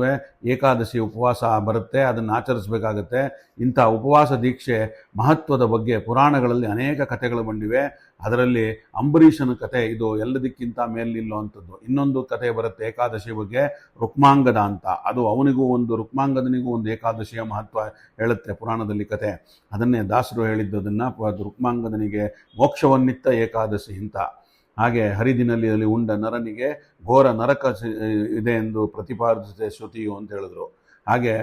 ಏಕಾದಶಿ ಉಪವಾಸ ಬರುತ್ತೆ, ಅದನ್ನು ಆಚರಿಸಬೇಕಾಗತ್ತೆ. ಇಂಥ ಉಪವಾಸ ದೀಕ್ಷೆ ಮಹತ್ವದ ಬಗ್ಗೆ ಪುರಾಣಗಳಲ್ಲಿ ಅನೇಕ ಕಥೆಗಳು ಬಂದಿವೆ. ಅದರಲ್ಲಿ ಅಂಬರೀಷನ ಕಥೆ ಇದು ಎಲ್ಲದಕ್ಕಿಂತ ಮೇಲಿಲ್ಲುವಂಥದ್ದು. ಇನ್ನೊಂದು ಕಥೆ ಬರುತ್ತೆ ಏಕಾದಶಿ ಬಗ್ಗೆ, ರುಕ್ಮಾಂಗದ ಅಂತ. ಅದು ಅವನಿಗೂ ಒಂದು ರುಕ್ಮಾಂಗದನಿಗೂ ಒಂದು ಏಕಾದಶಿಯ ಮಹತ್ವ ಹೇಳುತ್ತೆ ಪುರಾಣದಲ್ಲಿ ಕಥೆ. ಅದನ್ನೇ ದಾಸರು ಹೇಳಿದ್ದದನ್ನು, ರುಕ್ಮಾಂಗದನಿಗೆ ಮೋಕ್ಷವನ್ನಿತ್ತ ಏಕಾದಶಿ ಅಂತ. ಹಾಗೆ ಹರಿದಿನಲ್ಲಿ ಉಂಡ ನರನಿಗೆ ಘೋರ ನರಕ ಇದೆ ಎಂದು ಪ್ರತಿಪಾದಿಸಿದೆ ಶ್ರುತಿಯು ಅಂತ ಹೇಳಿದ್ರು. ಹಾಗೆ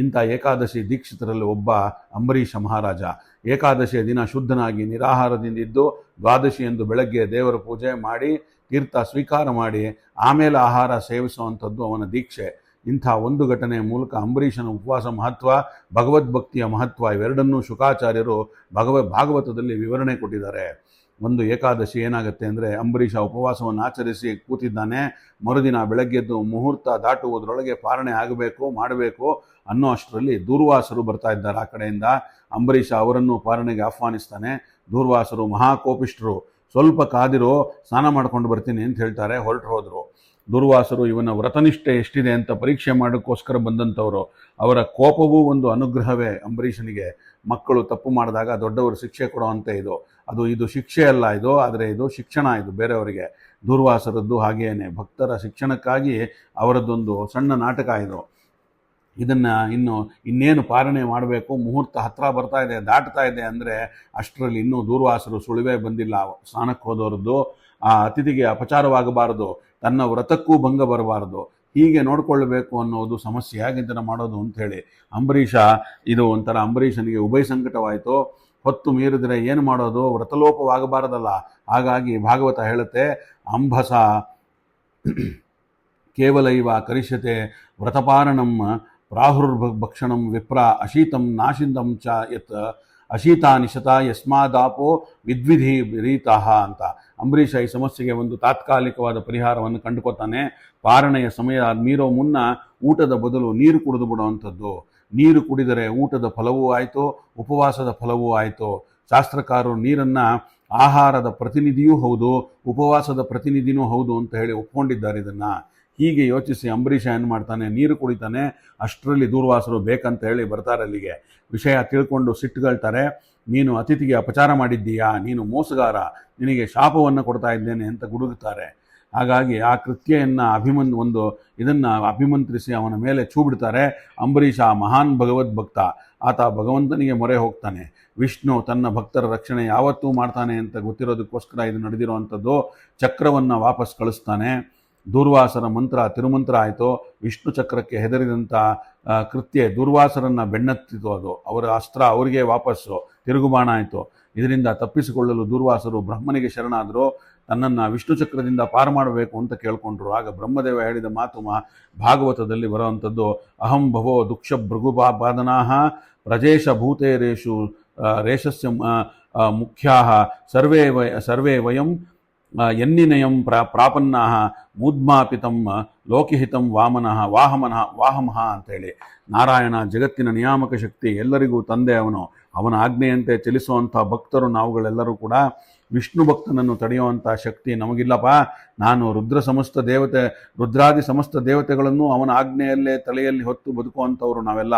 ಇಂಥ ಏಕಾದಶಿ ದೀಕ್ಷಿತರಲ್ಲಿ ಒಬ್ಬ ಅಂಬರೀಷ ಮಹಾರಾಜ. ಏಕಾದಶಿಯ ದಿನ ಶುದ್ಧನಾಗಿ ನಿರಾಹಾರದಿಂದಿದ್ದು ದ್ವಾದಶಿ ಎಂದು ಬೆಳಗ್ಗೆ ದೇವರ ಪೂಜೆ ಮಾಡಿ ತೀರ್ಥ ಸ್ವೀಕಾರ ಮಾಡಿ ಆಮೇಲೆ ಆಹಾರ ಸೇವಿಸುವಂಥದ್ದು ಅವನ ದೀಕ್ಷೆ. ಇಂಥ ಒಂದು ಘಟನೆಯ ಮೂಲಕ ಅಂಬರೀಷನ ಉಪವಾಸ ಮಹತ್ವ, ಭಗವದ್ಭಕ್ತಿಯ ಮಹತ್ವ ಇವೆರಡನ್ನೂ ಶುಕಾಚಾರ್ಯರು ಭಾಗವತದಲ್ಲಿ ವಿವರಣೆ ಕೊಟ್ಟಿದ್ದಾರೆ. ಒಂದು ಏಕಾದಶಿ ಏನಾಗುತ್ತೆ ಅಂದರೆ, ಅಂಬರೀಷ ಉಪವಾಸವನ್ನು ಆಚರಿಸಿ ಕೂತಿದ್ದಾನೆ. ಮರುದಿನ ಬೆಳಗ್ಗೆದ್ದು ಮುಹೂರ್ತ ದಾಟುವುದರೊಳಗೆ ಪಾರಣೆ ಮಾಡಬೇಕು ಅನ್ನೋ ಅಷ್ಟರಲ್ಲಿ ದೂರ್ವಾಸರು ಬರ್ತಾ ಇದ್ದಾರೆ ಆ ಕಡೆಯಿಂದ. ಅಂಬರೀಷ ಅವರನ್ನು ಪಾರಣೆಗೆ ಆಹ್ವಾನಿಸ್ತಾನೆ. ದೂರ್ವಾಸರು ಮಹಾಕೋಪಿಷ್ಠರು. ಸ್ವಲ್ಪ ಕಾದಿರೋ, ಸ್ನಾನ ಮಾಡ್ಕೊಂಡು ಬರ್ತೀನಿ ಅಂತ ಹೇಳ್ತಾರೆ. ಹೊರಟು ಹೋದರು. ದುರ್ವಾಸರು ಇವನ ವ್ರತನಿಷ್ಠೆ ಎಷ್ಟಿದೆ ಅಂತ ಪರೀಕ್ಷೆ ಮಾಡೋಕ್ಕೋಸ್ಕರ ಬಂದಂಥವರು. ಅವರ ಕೋಪವೂ ಒಂದು ಅನುಗ್ರಹವೇ ಅಂಬರೀಷನಿಗೆ. ಮಕ್ಕಳು ತಪ್ಪು ಮಾಡಿದಾಗ ದೊಡ್ಡವರು ಶಿಕ್ಷೆ ಕೊಡುವಂತೆ ಇದು ಶಿಕ್ಷೆ ಅಲ್ಲ ಇದು, ಆದರೆ ಇದು ಶಿಕ್ಷಣ, ಇದು ಬೇರೆಯವರಿಗೆ. ದೂರ್ವಾಸರದ್ದು ಹಾಗೇನೆ ಭಕ್ತರ ಶಿಕ್ಷಣಕ್ಕಾಗಿ ಅವರದ್ದೊಂದು ಸಣ್ಣ ನಾಟಕ ಇದು. ಇದನ್ನು ಇನ್ನೇನು ಪಾಲನೆ ಮಾಡಬೇಕು, ಮುಹೂರ್ತ ಹತ್ತಿರ ಬರ್ತಾ ಇದೆ, ದಾಟ್ತಾ ಇದೆ ಅಂದರೆ ಅಷ್ಟರಲ್ಲಿ ಇನ್ನೂ ದೂರ್ವಾಸರು ಸುಳಿವೇ ಬಂದಿಲ್ಲ. ಸ್ನಾನಕ್ಕೆ ಹೋದವ್ರದ್ದು ಆ ಅತಿಥಿಗೆ ಅಪಚಾರವಾಗಬಾರದು, ತನ್ನ ವ್ರತಕ್ಕೂ ಭಂಗ ಬರಬಾರದು, ಹೀಗೆ ನೋಡ್ಕೊಳ್ಬೇಕು ಅನ್ನೋದು ಸಮಸ್ಯೆ. ಹೇಗೆ ಇದನ್ನು ಮಾಡೋದು ಅಂಥೇಳಿ ಇದು ಒಂಥರ ಅಂಬರೀಷನಿಗೆ ಉಭಯ ಸಂಕಟವಾಯಿತು. ಹೊತ್ತು ಮೀರಿದ್ರೆ ಏನು ಮಾಡೋದು, ವ್ರತಲೋಪವಾಗಬಾರದಲ್ಲ. ಹಾಗಾಗಿ ಭಾಗವತ ಹೇಳುತ್ತೆ, ಅಂಬಸ ಕೇವಲ ಇವ ಕರಿಷ್ಯತೆ ವ್ರತಪಾರಣಂ ಪ್ರಾಹುರ್ಭಕ್ಷಣಂ ವಿಪ್ರ ಅಶೀತಂ ನಾಶಿಂದಂ ಚ ಯತ್ ಅಶೀತಾ ನಿಶತ ಯಸ್ಮಾದಾಪೋ ವಿದ್ವಿಧಿ ರೀತಃ ಅಂತ. ಅಂಬರೀಷ ಈ ಸಮಸ್ಯೆಗೆ ಒಂದು ತಾತ್ಕಾಲಿಕವಾದ ಪರಿಹಾರವನ್ನು ಕಂಡುಕೊತಾನೆ. ಪಾರಣೆಯ ಸಮಯ ಮೀರೋ ಮುನ್ನ ಊಟದ ಬದಲು ನೀರು ಕುಡಿದು ಬಿಡುವಂಥದ್ದು. ನೀರು ಕುಡಿದರೆ ಊಟದ ಫಲವೂ ಆಯಿತು, ಉಪವಾಸದ ಫಲವೂ ಆಯಿತು. ಶಾಸ್ತ್ರಕಾರರು ನೀರನ್ನು ಆಹಾರದ ಪ್ರತಿನಿಧಿಯೂ ಹೌದು, ಉಪವಾಸದ ಪ್ರತಿನಿಧಿನೂ ಹೌದು ಅಂತ ಹೇಳಿ ಒಪ್ಕೊಂಡಿದ್ದಾರೆ ಇದನ್ನು. ಹೀಗೆ ಯೋಚಿಸಿ ಅಂಬರೀಷ ಏನು ಮಾಡ್ತಾನೆ, ನೀರು ಕುಡಿತಾನೆ. ಅಷ್ಟರಲ್ಲಿ ದೂರ್ವಾಸರು ಬೇಕಂತ ಹೇಳಿ ಬರ್ತಾರೆ ಅಲ್ಲಿಗೆ. ವಿಷಯ ತಿಳ್ಕೊಂಡು ಸಿಟ್ಟುಗಳ್ತಾರೆ. ನೀನು ಅತಿಥಿಗೆ ಅಪಚಾರ ಮಾಡಿದ್ದೀಯಾ, ನೀನು ಮೋಸಗಾರ, ನಿನಗೆ ಶಾಪವನ್ನು ಕೊಡ್ತಾ ಇದ್ದೇನೆ ಅಂತ ಗುಡುಗುತ್ತಾರೆ. ಹಾಗಾಗಿ ಆ ಕೃತ್ಯವನ್ನು ಇದನ್ನು ಅಭಿಮಂತ್ರಿಸಿ ಅವನ ಮೇಲೆ ಛೂ ಬಿಡ್ತಾರೆ. ಅಂಬರೀಷ ಮಹಾನ್ ಭಗವದ್ಭಕ್ತ, ಆತ ಭಗವಂತನಿಗೆ ಮೊರೆ ಹೋಗ್ತಾನೆ. ವಿಷ್ಣು ತನ್ನ ಭಕ್ತರ ರಕ್ಷಣೆ ಯಾವತ್ತೂ ಮಾಡ್ತಾನೆ ಅಂತ ಗೊತ್ತಿರೋದಕ್ಕೋಸ್ಕರ ಇದು ನಡೆದಿರುವಂಥದ್ದು. ಚಕ್ರವನ್ನು ವಾಪಸ್ ಕಳಿಸ್ತಾನೆ. ದೂರ್ವಾಸರ ಮಂತ್ರ ತಿರುಮಂತ್ರ ಆಯಿತು. ವಿಷ್ಣು ಚಕ್ರಕ್ಕೆ ಹೆದರಿದಂಥ ಕೃತ್ಯ ದೂರ್ವಾಸರನ್ನು ಬೆನ್ನತ್ತಿತು. ಅದು ಅವರ ಅಸ್ತ್ರ ಅವರಿಗೆ ವಾಪಸ್ಸು ತಿರುಗುಬಾಣ ಆಯಿತು. ಇದರಿಂದ ತಪ್ಪಿಸಿಕೊಳ್ಳಲು ದೂರ್ವಾಸರು ಬ್ರಹ್ಮನಿಗೆ ಶರಣಾದರು. ತನ್ನನ್ನು ವಿಷ್ಣು ಚಕ್ರದಿಂದ ಪಾರು ಮಾಡಬೇಕು ಅಂತ ಕೇಳ್ಕೊಂಡ್ರು. ಆಗ ಬ್ರಹ್ಮದೇವ ಹೇಳಿದ ಮಾತು ಭಾಗವತದಲ್ಲಿ ಬರುವಂಥದ್ದು, ಅಹಂ ಭವೋ ದುಕ್ಷ ಭೃಗುಪಾದನಾಹ ಪ್ರಜೇಶ ಭೂತೇರೇಷು ರೇಷಸ್ಯ ಮುಖ್ಯಾ ಸರ್ವೇ ವಯಂ ಎನ್ನಿನಯಂ ಪ್ರಾಪನ್ನಾಹ ಮೂದ್ಮಾಪಿತಂ ಲೋಕಿಹಿತಂ ವಾಹಮಃ ಅಂತೇಳಿ. ನಾರಾಯಣ ಜಗತ್ತಿನ ನಿಯಾಮಕ ಶಕ್ತಿ, ಎಲ್ಲರಿಗೂ ತಂದೆ ಅವನು. ಅವನ ಆಜ್ಞೆಯಂತೆ ಚಲಿಸುವಂಥ ಭಕ್ತರು ನಾವುಗಳೆಲ್ಲರೂ ಕೂಡ. ವಿಷ್ಣು ಭಕ್ತನನ್ನು ತಡೆಯುವಂಥ ಶಕ್ತಿ ನಮಗಿಲ್ಲಪ್ಪ. ನಾನು ರುದ್ರಾದಿ ಸಮಸ್ತ ದೇವತೆಗಳನ್ನು ಅವನ ಆಜ್ಞೆಯಲ್ಲೇ ತಲೆಯಲ್ಲಿ ಹೊತ್ತು ಬದುಕುವಂಥವ್ರು ನಾವೆಲ್ಲ.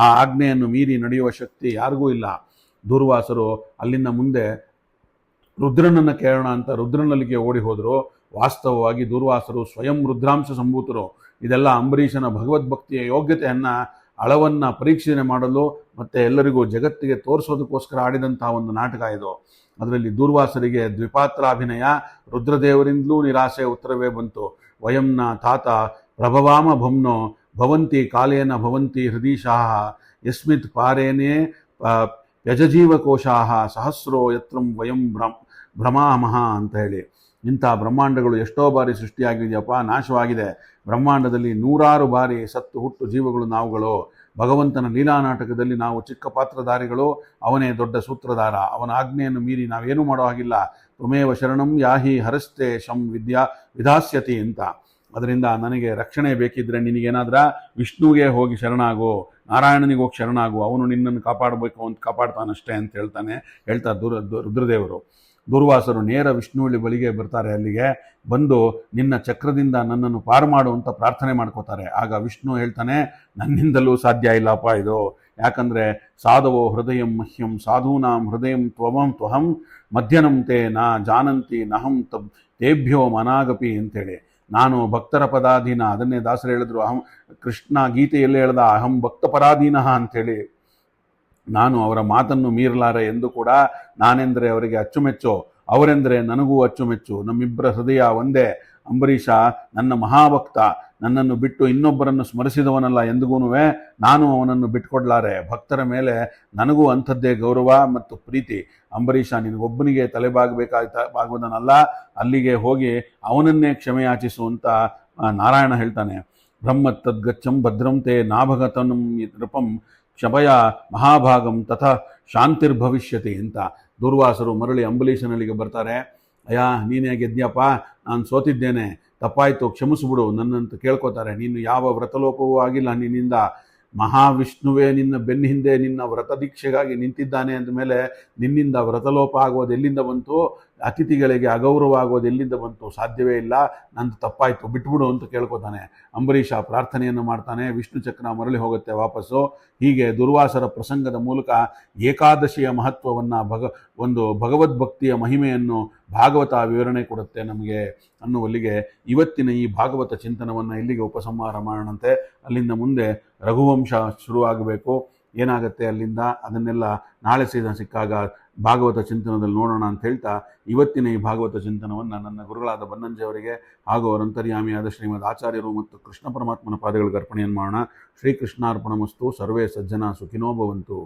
ಆ ಆಜ್ಞೆಯನ್ನು ಮೀರಿ ನಡೆಯುವ ಶಕ್ತಿ ಯಾರಿಗೂ ಇಲ್ಲ. ದೂರ್ವಾಸರು ಅಲ್ಲಿಂದ ಮುಂದೆ ರುದ್ರನನ್ನು ಕೇಳೋಣ ಅಂತ ರುದ್ರನಲ್ಲಿಗೆ ಓಡಿ ಹೋದರು. ವಾಸ್ತವವಾಗಿ ದೂರ್ವಾಸರು ಸ್ವಯಂ ರುದ್ರಾಂಶ ಸಂಭೂತರು. ಇದೆಲ್ಲ ಅಂಬರೀಷನ ಭಗವದ್ಭಕ್ತಿಯ ಯೋಗ್ಯತೆಯನ್ನು ಅಳವನ್ನು ಪರೀಕ್ಷಣೆ ಮಾಡಲು ಮತ್ತು ಎಲ್ಲರಿಗೂ ಜಗತ್ತಿಗೆ ತೋರಿಸೋದಕ್ಕೋಸ್ಕರ ಆಡಿದಂಥ ಒಂದು ನಾಟಕ ಇದು. ಅದರಲ್ಲಿ ದೂರ್ವಾಸರಿಗೆ ದ್ವಿಪಾತ್ರಾಭಿನಯ, ರುದ್ರದೇವರಿಂದಲೂ ನಿರಾಸೆ ಉತ್ತರವೇ ಬಂತು. ವಯಂನ ತಾತ ಪ್ರಭವಾಮ ಭುಮ್ನೋ ಭವಂತಿ ಕಾಲೇನ ಭವಂತಿ ಹೃದೀಶಾಹ ಯಸ್ಮಿತ್ ಪಾರೇನೇ ಯಜಜೀವಕೋಶಾಹ ಸಹಸ್ರೋ ಯತ್ರಂ ವಯಂ ಭ್ರಮಾಮಹ ಅಂತ ಹೇಳಿ. ಇಂಥ ಬ್ರಹ್ಮಾಂಡಗಳು ಎಷ್ಟೋ ಬಾರಿ ಸೃಷ್ಟಿಯಾಗಿದೆಯಪ್ಪ, ನಾಶವಾಗಿದೆ. ಬ್ರಹ್ಮಾಂಡದಲ್ಲಿ 100 ಬಾರಿ ಸತ್ತು ಹುಟ್ಟು ಜೀವಗಳು ನಾವುಗಳು. ಭಗವಂತನ ಲೀಲಾ ನಾಟಕದಲ್ಲಿ ನಾವು ಚಿಕ್ಕ ಪಾತ್ರಧಾರಿಗಳು, ಅವನೇ ದೊಡ್ಡ ಸೂತ್ರಧಾರ. ಅವನ ಆಜ್ಞೆಯನ್ನು ಮೀರಿ ನಾವೇನೂ ಮಾಡೋ ಹಾಗಿಲ್ಲ. ತ್ವಮೇವ ಶರಣಂ ಯಾಹಿ ಹರಸ್ತೆ ಶಂ ವಿಧಾಸ್ಯತಿ ಅಂತ. ಅದರಿಂದ ನನಗೆ ರಕ್ಷಣೆ ಬೇಕಿದ್ರೆ ನಿನಗೇನಾದ್ರ ವಿಷ್ಣುವಿಗೆ ಹೋಗಿ ಶರಣಾಗು, ನಾರಾಯಣನಿಗೆ ಹೋಗಿ ಶರಣಾಗು, ಅವನು ನಿನ್ನನ್ನು ಕಾಪಾಡಬೇಕು ಅಂತ ಕಾಪಾಡ್ತಾನಷ್ಟೇ ಅಂತ ಹೇಳ್ತಾ ರುದ್ರದೇವರು. ದೂರ್ವಾಸರು ನೇರ ವಿಷ್ಣುವಿನ ಬಳಿಗೆ ಬರ್ತಾರೆ. ಅಲ್ಲಿಗೆ ಬಂದು ನಿನ್ನ ಚಕ್ರದಿಂದ ನನ್ನನ್ನು ಪಾರು ಮಾಡು ಅಂತ ಪ್ರಾರ್ಥನೆ ಮಾಡ್ಕೋತಾರೆ. ಆಗ ವಿಷ್ಣು ಹೇಳ್ತಾನೆ, ನನ್ನಿಂದಲೂ ಸಾಧ್ಯ ಇಲ್ಲಪ್ಪ ಇದು. ಯಾಕಂದರೆ ಸಾಧವೋ ಹೃದಯಂ ಮಹ್ಯಂ ಸಾಧೂನಾಂ ಹೃದಯಂ ತ್ವಹಂ ಮಧ್ಯನಂ ತೇ ನಾ ಜಾನಂತಿ ನಹಂ ತೇಭ್ಯೋ ಮನಾಗಪಿ ಅಂತೇಳಿ. ನಾನು ಭಕ್ತರ ಪದಾಧೀನ, ಅದನ್ನೇ ದಾಸರು ಹೇಳಿದ್ರು. ಕೃಷ್ಣ ಗೀತೆಯಲ್ಲೇ ಹೇಳ್ದ ಅಹಂ ಭಕ್ತ ಪರಾಧೀನ ಅಂಥೇಳಿ. ನಾನು ಅವರ ಮಾತನ್ನು ಮೀರಲಾರೆ ಎಂದು ಕೂಡ ನಾನೆಂದರೆ ಅವರಿಗೆ ಅಚ್ಚುಮೆಚ್ಚು, ಅವರೆಂದರೆ ನನಗೂ ಅಚ್ಚುಮೆಚ್ಚು. ನಮ್ಮಿಬ್ಬರ ಹೃದಯ ಒಂದೇ. ಅಂಬರೀಷ ನನ್ನ ಮಹಾಭಕ್ತ, ನನ್ನನ್ನು ಬಿಟ್ಟು ಇನ್ನೊಬ್ಬರನ್ನು ಸ್ಮರಿಸಿದವನಲ್ಲ. ಎಂದಿಗೂ ನಾನು ಅವನನ್ನು ಬಿಟ್ಕೊಡ್ಲಾರೆ. ಭಕ್ತರ ಮೇಲೆ ನನಗೂ ಅಂಥದ್ದೇ ಗೌರವ ಮತ್ತು ಪ್ರೀತಿ. ಅಂಬರೀಷ ನಿನಗೊಬ್ಬನಿಗೆ ತಲೆಬಾಗಬೇಕಾಗುವುದನ್ನಲ್ಲ, ಅಲ್ಲಿಗೆ ಹೋಗಿ ಅವನನ್ನೇ ಕ್ಷಮೆಯಾಚಿಸು ಅಂತ ನಾರಾಯಣ ಹೇಳ್ತಾನೆ. ಬ್ರಹ್ಮ ತದ್ಗಚ್ಚಂ ಭದ್ರಂ ತೇ ನಾಭಗತನಂ ನೃಪಂ ಕ್ಷಮಯ ಮಹಾಭಾಗಂ ತಥಾ ಶಾಂತಿರ್ಭವಿಷ್ಯತಿ ಅಂತ. ದೂರ್ವಾಸರು ಮರಳಿ ಅಂಬರೀಷನಲ್ಲಿಗೆ ಬರ್ತಾರೆ. ಅಯ್ಯ ನೀನೇ ಗೆದ್ಯಪ್ಪ, ನಾನು ಸೋತಿದ್ದೇನೆ, ತಪ್ಪಾಯಿತು, ಕ್ಷಮಿಸ್ಬಿಡು ನನ್ನಂತ ಕೇಳ್ಕೊತಾರೆ. ನೀನು ಯಾವ ವ್ರತಲೋಪವೂ ಆಗಿಲ್ಲ ನಿನ್ನಿಂದ. ಮಹಾವಿಷ್ಣುವೇ ನಿನ್ನ ಬೆನ್ನ ಹಿಂದೆ ನಿನ್ನ ವ್ರತ ದೀಕ್ಷೆಗಾಗಿ ನಿಂತಿದ್ದಾನೆ ಅಂದಮೇಲೆ ನಿನ್ನಿಂದ ವ್ರತಲೋಪ ಆಗೋದು ಎಲ್ಲಿಂದ ಬಂತು? ಅತಿಥಿಗಳಿಗೆ ಅಗೌರವ ಆಗೋದು ಎಲ್ಲಿಂದ ಬಂತು? ಸಾಧ್ಯವೇ ಇಲ್ಲ. ನಂದು ತಪ್ಪಾಯಿತು, ಬಿಟ್ಬಿಡು ಅಂತ ಕೇಳ್ಕೊತಾನೆ. ಅಂಬರೀಷ ಪ್ರಾರ್ಥನೆಯನ್ನು ಮಾಡ್ತಾನೆ. ವಿಷ್ಣು ಚಕ್ರ ಮರಳಿ ಹೋಗುತ್ತೆ ವಾಪಸ್ಸು. ಹೀಗೆ ದುರ್ವಾಸರ ಪ್ರಸಂಗದ ಮೂಲಕ ಏಕಾದಶಿಯ ಮಹತ್ವವನ್ನು ಒಂದು ಭಗವದ್ಭಕ್ತಿಯ ಮಹಿಮೆಯನ್ನು ಭಾಗವತ ವಿವರಣೆ ಕೊಡುತ್ತೆ ನಮಗೆ ಅನ್ನುವಲ್ಲಿಗೆ ಇವತ್ತಿನ ಈ ಭಾಗವತ ಚಿಂತನವನ್ನು ಇಲ್ಲಿಗೆ ಉಪಸಂಹಾರ ಮಾಡೋಣಂತೆ. ಅಲ್ಲಿಂದ ಮುಂದೆ ರಘುವಂಶ ಶುರುವಾಗಬೇಕು. ಏನಾಗುತ್ತೆ ಅಲ್ಲಿಂದ ಅದನ್ನೆಲ್ಲ ನಾಳೆ ಸಿಕ್ಕಾಗ ಭಾಗವತ ಚಿಂತನದಲ್ಲಿ ನೋಡೋಣ ಅಂತ ಹೇಳ್ತಾ ಇವತ್ತಿನ ಈ ಭಾಗವತ ಚಿಂತನವನ್ನು ನನ್ನ ಗುರುಗಳಾದ ಬನ್ನಂಜೆಯವರಿಗೆ ಹಾಗೂ ಅವರ ಅಂತರ್ಯಾಮಿಯಾದ ಶ್ರೀಮದ್ ಆಚಾರ್ಯರು ಮತ್ತು ಕೃಷ್ಣ ಪರಮಾತ್ಮನ ಪಾದಗಳಿಗೆ ಅರ್ಪಣೆಯನ್ನು ಮಾಡೋಣ. ಶ್ರೀಕೃಷ್ಣಾರ್ಪಣಮಸ್ತು. ಸರ್ವೇ ಸಜ್ಜನ ಸುಖಿನೋ ಭವಂತು.